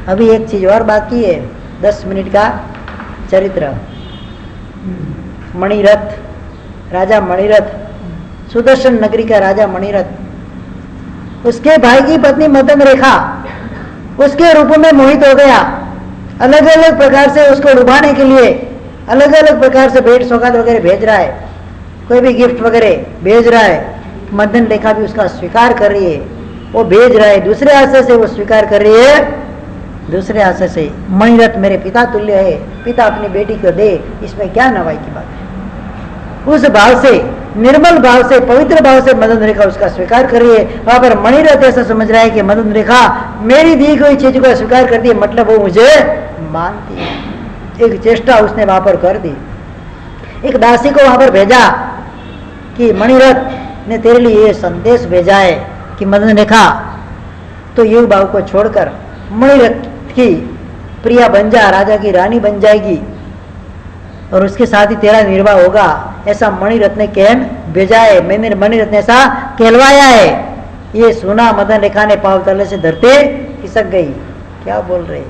अभी एक चीज और बाकी है, 10 मिनट का चरित्र। मणिरथ, राजा मणिरथ, सुदर्शन नगरी का राजा मणिरथ, उसके भाई की पत्नी मदन रेखा उसके रूप में मोहित हो गया। अलग अलग प्रकार से उसको लुभाने के लिए अलग अलग प्रकार से भेंट सौगात वगैरह भेज रहा है, कोई भी गिफ्ट वगैरह भेज रहा है। मदन रेखा भी उसका स्वीकार कर रही है, वो भेज रहा है, दूसरे आशय से वो स्वीकार कर रही है, दूसरे आशय से। मणिरथ मेरे पिता तुल्य है, पिता अपनी बेटी को दे, इसमें क्या नवाई की बात है? उस भाव से, निर्मल भाव से, पवित्र भाव से मदन रेखा उसका स्वीकार कर रही है। वहां पर मणिरथ ऐसा समझ रहा है कि मदन रेखा मेरी दी गई चीज को स्वीकार करती है, मतलब वो मुझे मानती है। एक चेष्टा उसने वहां पर कर दी, एक दासी को वहां पर भेजा कि मणिरथ ने तेरे लिए ये संदेश भेजा है कि मदन रेखा तो युग भाव को छोड़कर मणिरथ की प्रिया बन जा, राजा की रानी बन जाएगी और उसके साथ ही तेरा निर्वाह होगा, ऐसा मणिरथ ने कहन भेजा है। मैंने मणिरथ ने ऐसा कहलवाया है। ये सुना मदन रेखा ने पांव तले से धरते खिसक गई। क्या बोल रहे?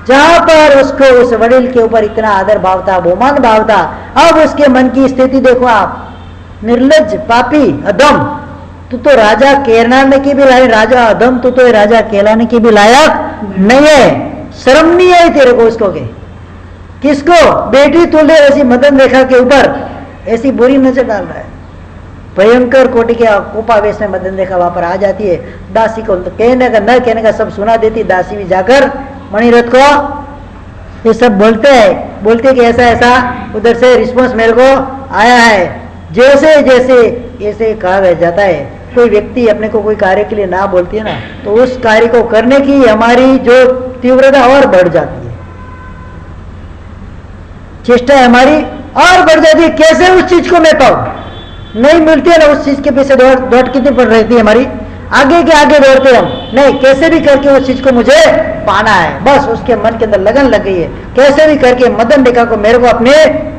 जहां पर उसको उस वडील के ऊपर इतना आदर भाव था, बहुमान भाव था, अब उसके मन की स्थिति देखो आप। निर्लज्ज, पापी, अधम, तू तो राजा कहलाने की भी लायक, राजा अधम, तू तो राजा कहलाने की भी लायक नहीं है। शर्म नहीं आई तेरे को उसको के? किसको? बेटी तुले ऐसी मदन रेखा के ऊपर ऐसी बुरी नजर डाल रहा है। भयंकर कोटि के कोपावेश में मदन रेखा वहां पर आ जाती है। दासी को कहने का न कहने का सब सुना देती। दासी भी जाकर मणिरथ को ये सब बोलते कि ऐसा ऐसा उधर से रिस्पॉन्स मेरे को आया है। जैसे जैसे ऐसे कहा जाता है, कोई व्यक्ति अपने को कोई कार्य के लिए ना बोलती है ना, तो उस कार्य को करने की हमारी जो तीव्रता और बढ़ जाती है, चेष्टा हमारी और बढ़ जाती है। कैसे उस चीज को मैं पाऊं? नहीं मिलती है ना, उस चीज के पीछे दौड़ कितनी पड़ रहती है हमारी, आगे के आगे दौड़ते हम। नहीं, कैसे भी करके उस चीज को मुझे पाना है, बस उसके मन के अंदर लगन लग गई है। कैसे भी करके मदन रेखा को मेरे को अपने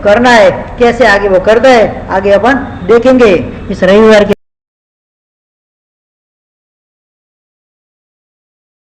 करना है। कैसे आगे वो करता है, आगे अपन देखेंगे इस रविवार के